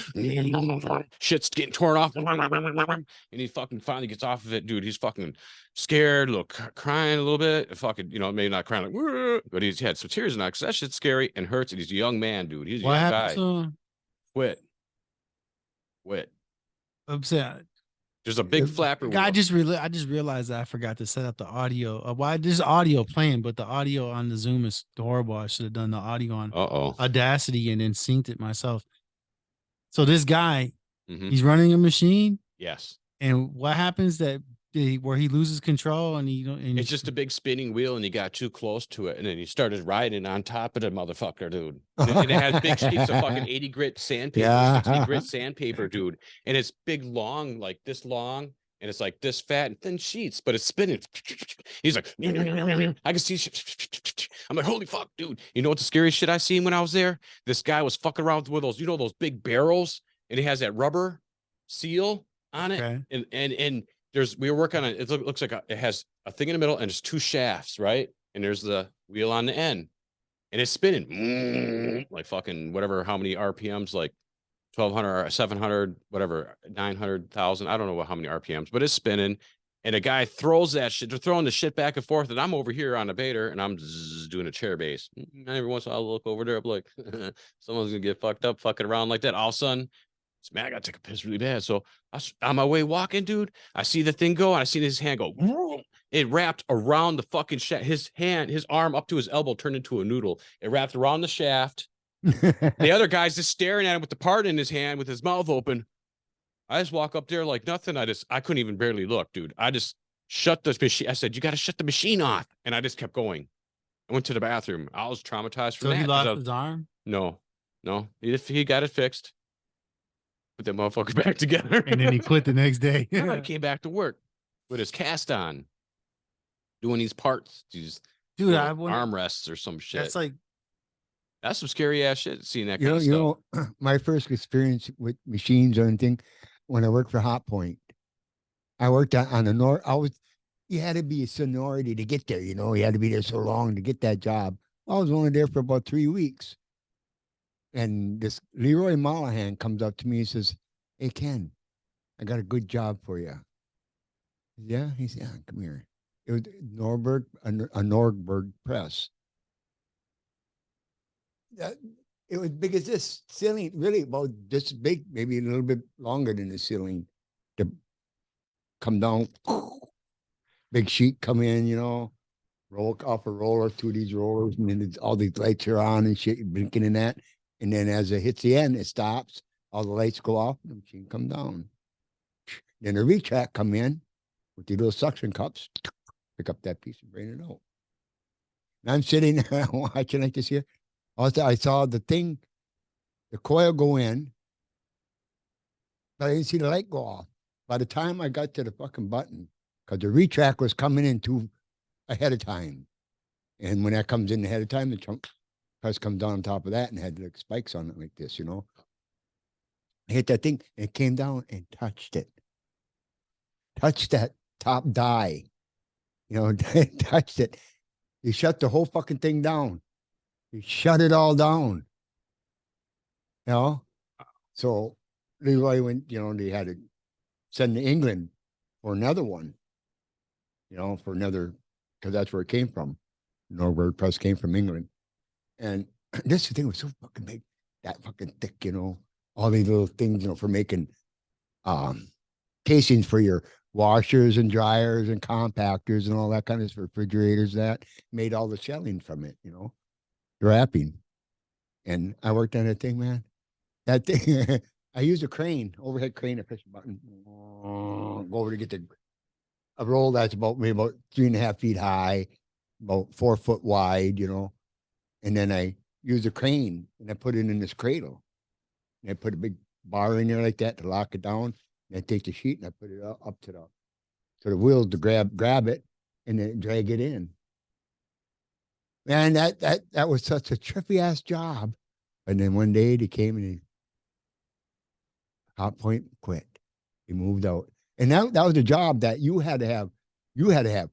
Shit's getting torn off, and he fucking finally gets off of it, dude. He's fucking scared, crying a little bit. Fucking, maybe not crying like, but he's had some tears in that because that shit's scary and hurts. And he's a young man, dude. He's a What young happened guy. to him? Quit. I'm saying, There's a big flapper wheel. I just realized that I forgot to set up the audio. Why there's audio playing, but the audio on the Zoom is horrible. I should have done the audio on Audacity and then synced it myself. So this guy, he's running a machine. Yes. And what happens where he loses control and it's just a big spinning wheel, and he got too close to it, and then he started riding on top of the motherfucker, dude. And it has big sheets of fucking 80 grit sandpaper, 60 grit sandpaper, dude. And it's big, long, like this long, and it's like this fat and thin sheets, but it's spinning. He's like, I can see. I'm like, holy fuck, dude. You know what the scariest shit I seen when I was there? This guy was fucking around with those, those big barrels, and he has that rubber seal on it, and we were working on it. It looks like it has a thing in the middle and there's two shafts, right? And there's the wheel on the end, and it's spinning like fucking whatever, how many RPMs, like 1,200 or 700, whatever, 900,000. I don't know how many RPMs, but it's spinning. And a guy throws that shit. They're throwing the shit back and forth, and I'm over here on the baiter, and I'm doing a chair base. And every once in a while, I'll look over there. I'm like, someone's gonna get fucked up, fucking around like that. All of a sudden, man, I gotta take a piss really bad. So on my way walking, dude, I see the thing go, and I see his hand go. It wrapped around the fucking shaft. His arm up to his elbow turned into a noodle. It wrapped around the shaft. The other guy's just staring at him with the part in his hand with his mouth open. I just walk up there like nothing. I couldn't even barely look, dude. I just shut the machine. I said, "You got to shut the machine off," and I just kept going. I went to the bathroom. I was traumatized from that. So he lost his arm? No, he got it fixed. Put that motherfucker back together. And then he quit the next day. I came back to work with his cast on, doing these parts, these armrests or some shit. That's some scary ass shit. Seeing that kind of stuff. My first experience with machines or anything when I worked for Hot Point, I worked on the north. You had to be a seniority to get there. You had to be there so long to get that job. I was only there for about 3 weeks. And this Leroy Mollahan comes up to me and says, "Hey, Ken, I got a good job for you." Yeah, he said, "Yeah, come here." It was a Nordberg press. It was big as this ceiling, really about this big, maybe a little bit longer than the ceiling. To come down, big sheet come in, roll off a roller, two of these rollers, and then all these lights are on and shit, blinking in that. And then as it hits the end, it stops. All the lights go off, and the machine come down. Then the retract come in with the little suction cups, pick up that piece and bring it out. And I'm sitting there watching like this here. Also, I saw the coil go in, but I didn't see the light go off. By the time I got to the fucking button, because the retract was coming in too ahead of time. And when that comes in ahead of time, the trunk press comes down on top of that and had like spikes on it like this, I hit that thing and it came down and touched it. Touched that top die, touched it. He shut the whole fucking thing down. He shut it all down. You know? So Leroy went, they had to send to England for another one, for another, because that's where it came from. Norbert Press came from England. And this thing was so fucking big, that fucking thick, all these little things, for making casings for your washers and dryers and compactors and all that kind of refrigerators that made all the shelling from it, wrapping. And I worked on that thing, man. That thing, I used a crane, overhead crane, I push a button, go over to get a roll that's maybe about 3.5 feet high, about 4 foot wide, and then I use a crane and I put it in this cradle. And I put a big bar in there like that to lock it down. And I take the sheet and I put it up to the wheels to grab it and then drag it in. Man, that was such a trippy ass job. And then one day they came and Hot Point quit. He moved out. And that was a job that you had to have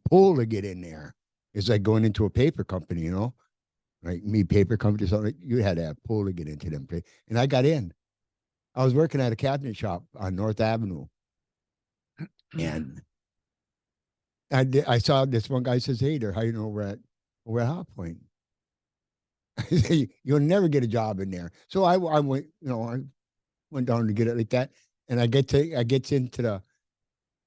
pull to get in there. It's like going into a paper company, like me paper company, something. You had to have pull to get into them. And I got in. I was working at a cabinet shop on North Avenue. And I saw this one guy says, "Hey, they're hiring over at Hot Point." I say, "You'll never get a job in there." So I went, I went down to get it like that. And I gets into the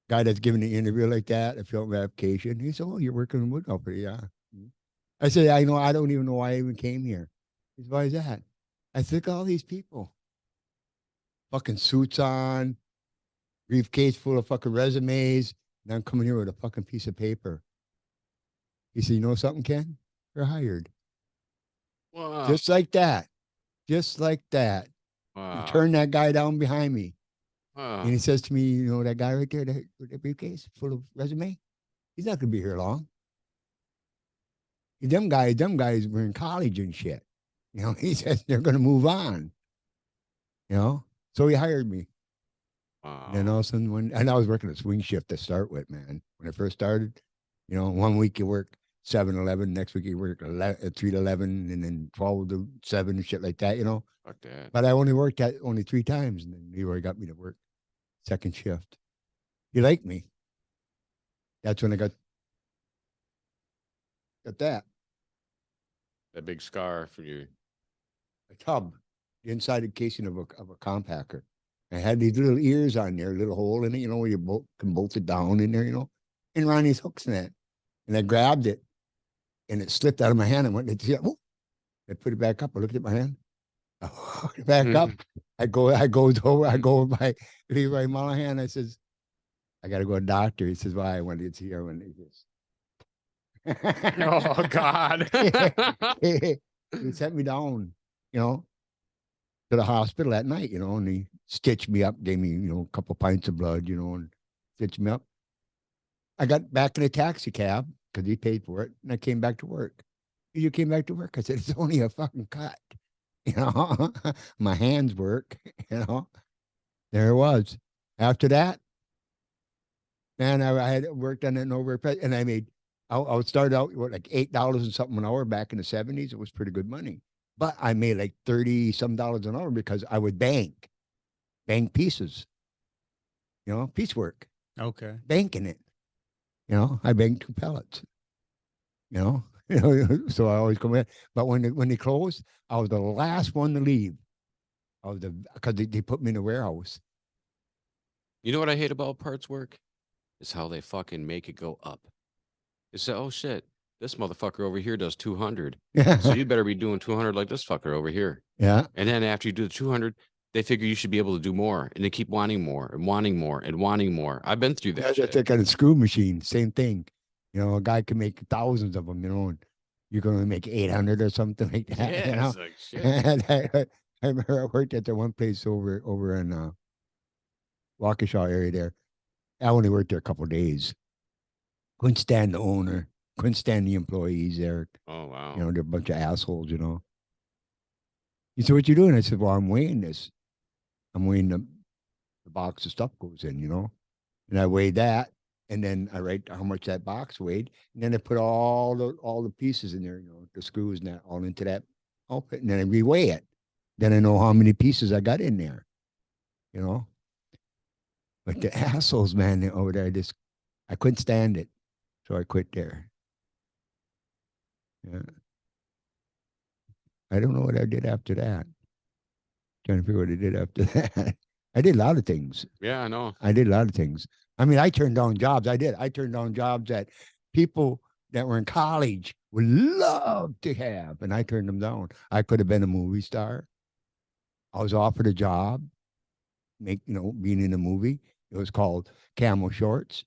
guy that's giving the interview like that. I filled my application. He said, "Oh, you're working in wood company, yeah." I said, "I know. I don't even know why I even came here." He said, "Why is that?" I said, "Look at all these people, fucking suits on, briefcase full of fucking resumes, and I'm coming here with a fucking piece of paper." He said, "You know something, Ken? You're hired." Wow. Just like that. Just like that. Wow. Turn that guy down behind me. Wow. And he says to me, that guy right there with that briefcase full of resume, he's not going to be here long. Them guys were in college and shit. He says they're going to move on. So he hired me. Wow. And then all of a sudden, and I was working a swing shift to start with, man. When I first started, 1 week you work 7-11, next week you work 3 to 11, and then 12 to 7 and shit like that, Fuck that. But I only worked that only 3 times, and then Leroy got me to work second shift. He liked me. That's when I got that. That big scar for you. A tub, the inside casing of a compactor. I had these little ears on there, little hole in it, where you can bolt it down in there, and around these hooks in that. And I grabbed it, and it slipped out of my hand and went, I put it back up. I looked at my hand. I hooked it back up. I go over by Leroy Monahan. I says, "I got to go to the doctor." He says, "Why?" When it's here, when it is. Oh God. He sent me down, to the hospital at night, and he stitched me up, gave me, a couple pints of blood, and stitched me up. I got back in a taxi cab because he paid for it, and I came back to work. "You came back to work?" I said, "It's only a fucking cut." My hands work, There it was. After that, man, I had worked on it in over, and I made, I would start out with like $8 and something an hour back in the 70s. It was pretty good money. But I made like 30 some dollars an hour because I would bank pieces, piecework, Okay. banking it. I banked 2 pellets, so I always come in. But when they closed, I was the last one to leave. Because they put me in a warehouse. You know what I hate about parts work? Is how they fucking make it go up. They say, "Oh shit, this motherfucker over here does 200. So you better be doing 200 like this fucker over here." Yeah. And then after you do the 200, they figure you should be able to do more, and they keep wanting more and wanting more and wanting more. I've been through that That's shit. that kind of screw machine. Same thing. A guy can make thousands of them, and you're going to make 800 or something like that. Yeah, it's like shit. And I remember I worked at the one place over in Waukesha area there. I only worked there a couple of days. Couldn't stand the owner. Couldn't stand the employees there. Oh wow. They're a bunch of assholes. He said, "What you doing?" I said, "Well, I'm weighing this. I'm weighing the box of stuff goes in, And I weighed that. and then I write how much that box weighed, and then I put all the pieces in there, the screws and that all into that outfit, and then I reweigh it. Then I know how many pieces I got in there, you know. But the assholes, man, over there, I couldn't stand it, so I quit there. Yeah, I don't know what I did after that. Trying to figure what I did after that. I did a lot of things. Yeah, I know. I did a lot of things. I mean, I turned down jobs. I did. I turned down jobs that people that were in college would love to have, and I turned them down. I could have been a movie star. I was offered a job, being in a movie. It was called Camel Shorts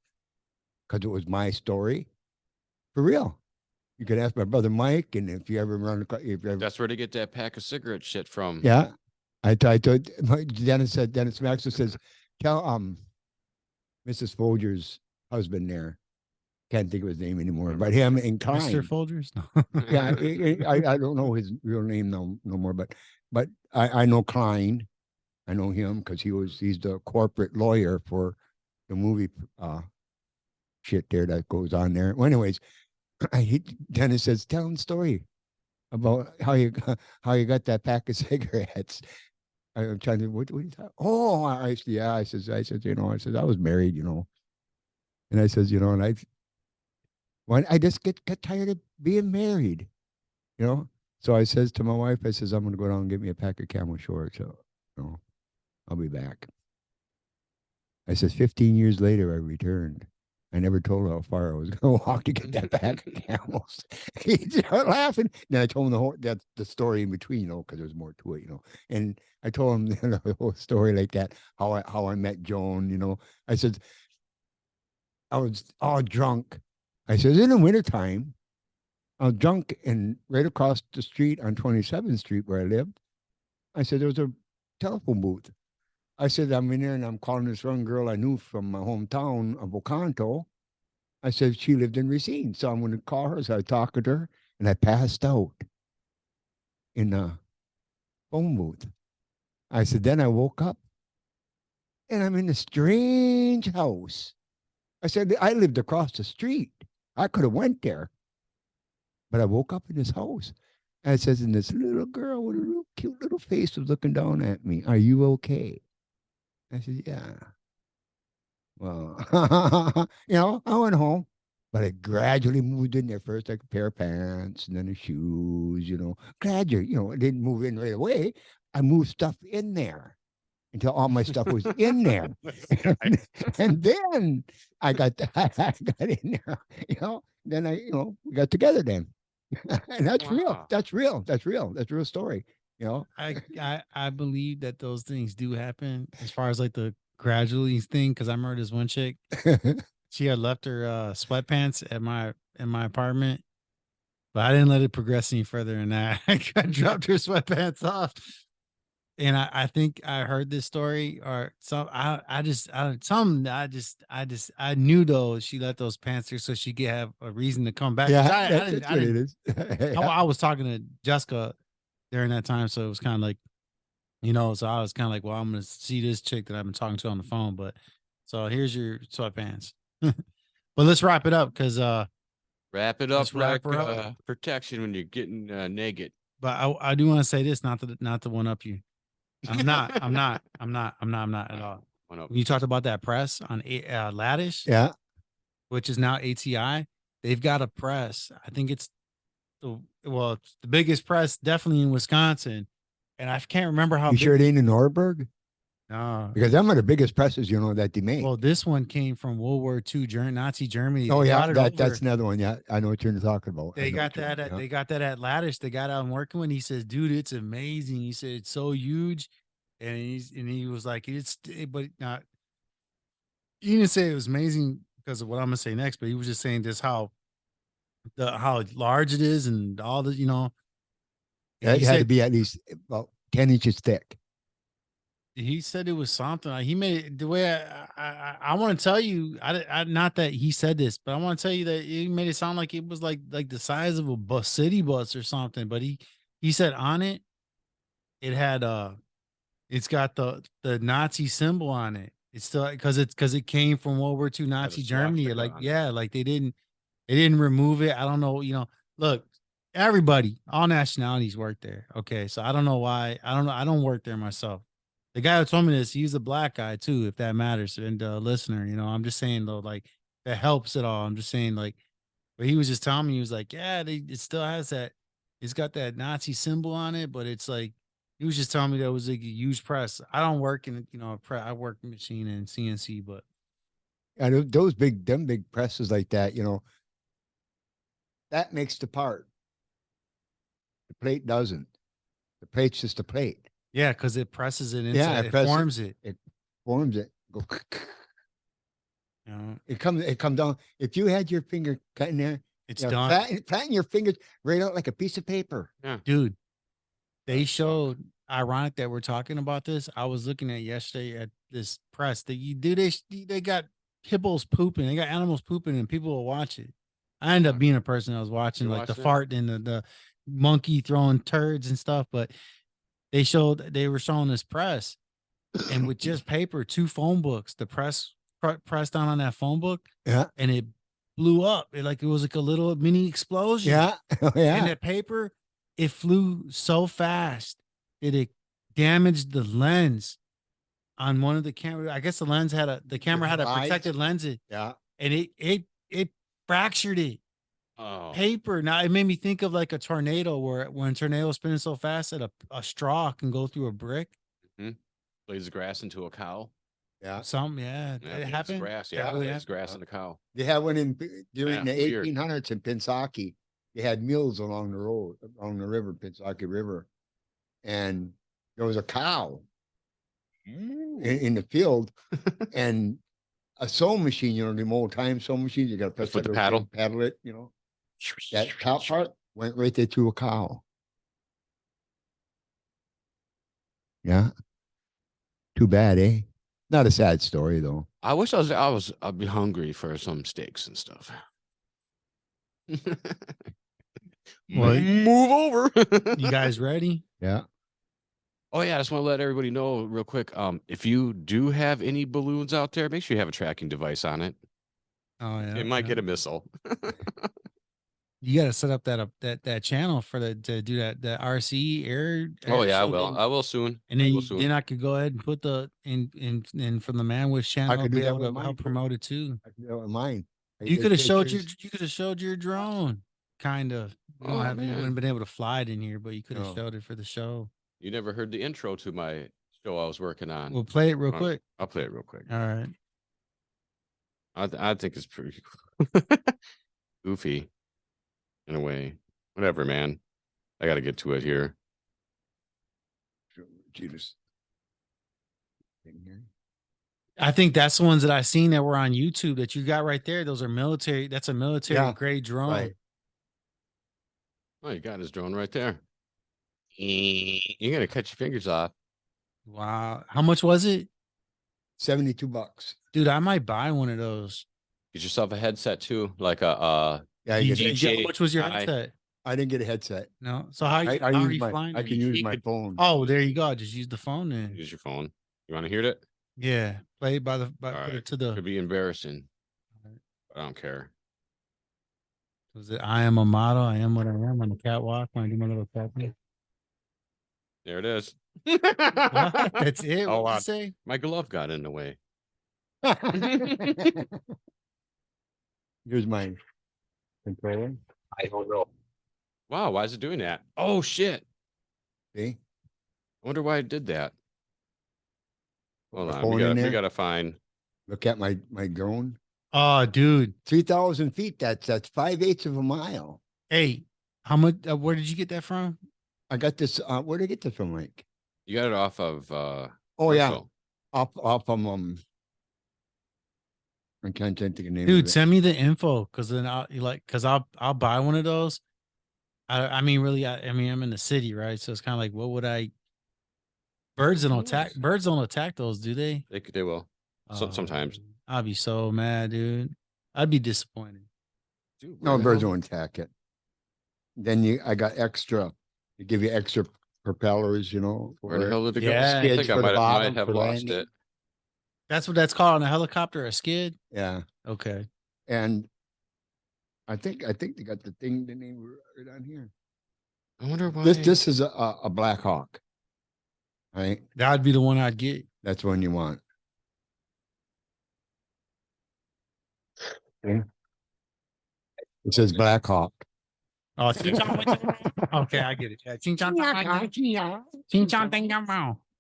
because it was my story, for real. You could ask my brother Mike, and if you ever if you ever, That's where they get that pack of cigarette shit from. yeah. Told Dennis Maxwell says, tell Mrs. Folger's husband there. Can't think of his name anymore, but him and Klein. Mr. Folgers? No. Yeah, I don't know his real name no more, but I know Klein. I know him because he's the corporate lawyer for the movie shit there that goes on there. Well, anyways, Dennis says, tell him the story about how you got that pack of cigarettes. I'm trying to what you talking? Oh, I said, I was married, and I says, and I just get tired of being married, So I says to my wife, I says, I'm gonna go down and get me a pack of Camel Shorts. So, I'll be back. I says, 15 years later, I returned. I never told her how far I was going to walk to get that pack of camels. He started laughing. Then I told him the story in between, because there's more to it, And I told him the whole story like that, how I met Joan, I said, I was all drunk. I said, in the wintertime, I was drunk, and right across the street on 27th Street where I lived, I said, there was a telephone booth. I said, I'm in there and I'm calling this one girl I knew from my hometown of Oconto. I said, she lived in Racine. So I'm going to call her. So I talked to her and I passed out in the phone booth. I said, then I woke up and I'm in a strange house. I said, I lived across the street. I could have went there. But I woke up in this house. And it says, and this little girl with a little cute little face was looking down at me. Are you okay? I said, yeah. Well, I went home, but I gradually moved in there first, like a pair of pants and then the shoes, gradually, I didn't move in right away. I moved stuff in there until all my stuff was in there. And then I got in there, then we got together then. And that's real. Wow. That's real. That's real story. I believe that those things do happen as far as like the gradually thing, because I remember this one chick, she had left her sweatpants in my apartment, but I didn't let it progress any further than that. I dropped her sweatpants off, and I think I heard this story or some. I knew though she let those pants there so she could have a reason to come back. Yeah, That's what it is. Yeah. I was talking to Jessica during that time, so it was kind of like, so I was kind of like, well, I'm gonna see this chick that I've been talking to on the phone, but so here's your sweatpants. But let's wrap it up because Wrap it up Let's wrap like her up. protection when you're getting naked. but I do want to say this, not to one up you. I'm not at all. One up. When you talked about that press on Laddish, Yeah. which is now ATI, they've got a press. I think it's the biggest press definitely in Wisconsin. And I can't remember how You big. sure it ain't in Norberg? No. Because them are the biggest presses, that they make. Well, this one came from World War II, Nazi Germany. Oh They yeah, brought it that's over. another one. Yeah, I know what you're talking about. They got that at Laddish. The guy that I'm working with, he says, dude, it's amazing. He said it's so huge. And he was like, but not, he didn't say it was amazing because of what I'm gonna say next, but he was just saying just how large it is and all the, It he had to said, be at least about 10 inches thick. he said it was something like he made it the way I want to tell you. I not that he said this, but I want to tell you that he made it sound like it was like the size of a city bus or something. But he said on it, it had it's got the Nazi symbol on it. It's still because it came from World War II Nazi Germany. swastika Like, on it. yeah, like they didn't remove it. I don't know. Look, everybody, all nationalities work there. Okay, so I don't know why. I don't know. I don't work there myself. The guy who told me this, he's a black guy too, if that matters. And listener, I'm just saying though, like that helps at all. I'm just saying like, but he was just telling me, he was like, yeah, it still has that. It's got that Nazi symbol on it, but it's like he was just telling me that it was like a huge press. I don't work in I work machine and CNC, but And them big presses like that, that makes the part. The plate doesn't. The plate's just a plate. yeah, because it presses it into Yeah, it forms it. It forms it. Go. You know, It comes down. If you had your finger cut in there, it's done. flatten your fingers right out like a piece of paper. Yeah. Dude, they showed, ironic that we're talking about this. I was looking at yesterday at this press that they got hippos pooping, they got animals pooping, and people will watch it. I ended up being a person that was watching You like the watched it? fart and the monkey throwing turds and stuff, but they were showing this press and with just paper, 2 phone books, the pressed down on that phone book, Yeah. and it blew up. It was like a little mini explosion. Yeah. And Yeah. that paper, it flew so fast that it damaged the lens on one of the camera. I guess the camera had a Slides. protected lens, Yeah. and it fractured it. Oh, Paper. Now it made me think of like a tornado, where when a tornado is spinning so fast that a straw can go through a brick. blades of grass into a cow. Yeah. Yeah, Yeah, it blades of happened. grass. That Yeah, really blades of happened? grass in a cow. They had one during Yeah, the weird. 1800s in Pensacola. They had mills along the road, along the river, Pensacola River, and there was a cow in the field, and a sewing machine. The old time sewing machines. You got to press with that the little paddle? thing, paddle it. That top part went right there to a cow. Yeah. Too bad, eh? Not a sad story though. I wish I'd be hungry for some steaks and stuff. Well, Move over. you guys ready? Yeah. Oh yeah, I just want to let everybody know real quick. If you do have any balloons out there, make sure you have a tracking device on it. Oh yeah, It might get a missile. You got to set up that channel to do that RC air. Oh yeah, I so will. then- I will soon. And I then will soon. then I could go ahead and put in from the Manwich channel. could do be that able with to mine, help too. promote it too. I can do it with mine. You Take could have showed pictures. your drone, kind of. You Oh, you man. wouldn't been able to fly it in here, but you could have No. showed it for the show. You never heard the intro to my show I was working on. We'll play it real I'll- quick. I'll play it real quick. All right. I think it's pretty goofy in a way. Whatever, man. I got to get to it here. Jesus. I think that's the ones that I seen that were on YouTube that you got right there. Those are military. That's a military Yeah, grade drone. right. Oh, you got his drone right there. You're gonna cut your fingers off. Wow. How much was it? $72. Dude, I might buy one of those. Get yourself a headset too, like a Yeah, How much was your DJI. headset? I didn't get a headset. No. So how I how are use you my, flying? I it? can use You my could- phone. Oh, there you go. Just use the phone then. Use your phone. You want to hear it? Yeah. Play it by All put right. it to the. Could be embarrassing. I don't care. Was it I am a model? I am what I am on the catwalk when I do my little tapping. There it is. What? That's it. Oh, What did you say? my glove got in the way. Here's my controller. I don't know. Wow, why is it doing that? Oh shit. See? I wonder why it did that. Hold My on. phone in We there. gotta find. Look at my drone. Oh, dude. 3,000 feet. That's 5/8 of a mile. Hey, how much? Where did you get that from? I got this. Where did I get this from, Mike? You got it off of Oh yeah, Marshall. off I can't think of the name. Dude, of it. send me the info because then I'll buy one of those. I mean, really, I mean, I'm in the city, right? So it's kind of like, what would I? Birds don't attack. Birds don't attack those, do they? They will. Sometimes. I'd be so mad, dude. I'd be disappointed. Dude, No, where the birds hell- don't attack it. Then I got extra. They give you extra propellers, Where the for hell did it go? Yeah. I skids think I for the might bottom have for lost landing. it. That's what that's called on a helicopter, a skid. Yeah, Okay. and I think they got the name right on here. I wonder why. This is a Black Hawk. Right, That'd be the one I'd get. that's one you want. Okay. It says Black Hawk. Oh, okay, I get it. Yeah,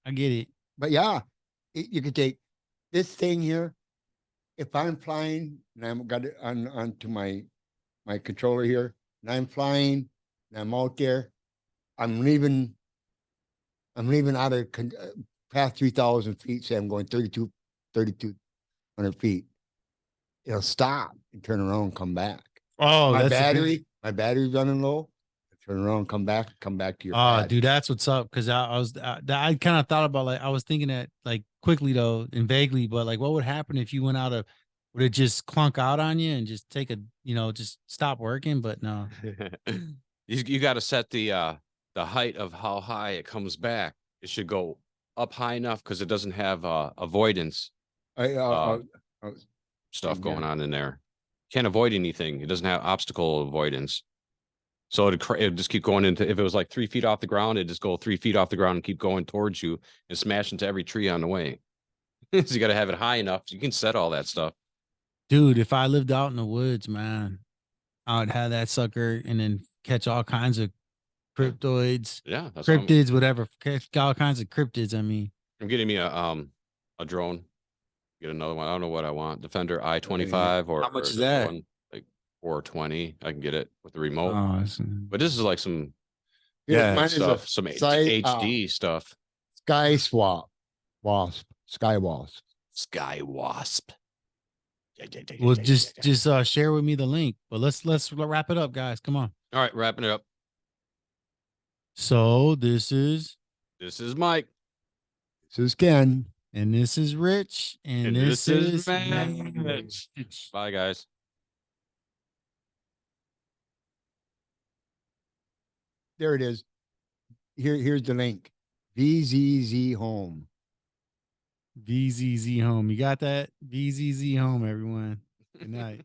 I get it. But yeah, you could take this thing here. If I'm flying and I'm got it onto my controller here, and I'm flying and I'm out there, I'm leaving out of past 3,000 feet. Say I'm going 3,200 feet. It'll stop and turn around and come back. Oh, my that's battery's running low. Turn around, come back to your Oh, pad. dude, that's what's up. Cause I kind of thought about, like, I was thinking that, like, quickly though and vaguely, but like, what would happen if you went out of, would it just clunk out on you and just take a, just stop working? But no. You got to set the height of how high it comes back. It should go up high enough because it doesn't have avoidance stuff going on in there. Can't avoid anything. It doesn't have obstacle avoidance. So it'd just keep going into, if it was like 3 feet off the ground, it'd just go 3 feet off the ground and keep going towards you and smash into every tree on the way. So you got to have it high enough. You can set all that stuff. Dude, if I lived out in the woods, man, I would have that sucker and then catch all kinds of cryptoids, Yeah. That's cryptids, whatever. Catch all kinds of cryptids. I mean, I'm getting me a drone. Get another one. I don't know what I want. Defender I-25 or how much is this that? one, like 420. I can get it with the remote. Oh, But this is like some Mine stuff, is some sky, HD stuff. Sky Wasp. Sky Wasp. well, just share with me the link. But let's wrap it up, guys. Come on. All right, wrapping it up. So this is Mike. This is Ken. and this is Rich, and this is Manwich. Bye, guys. There it is. Here's the link. VZZ Home. VZZ Home. You got that? VZZ Home, everyone. Good night.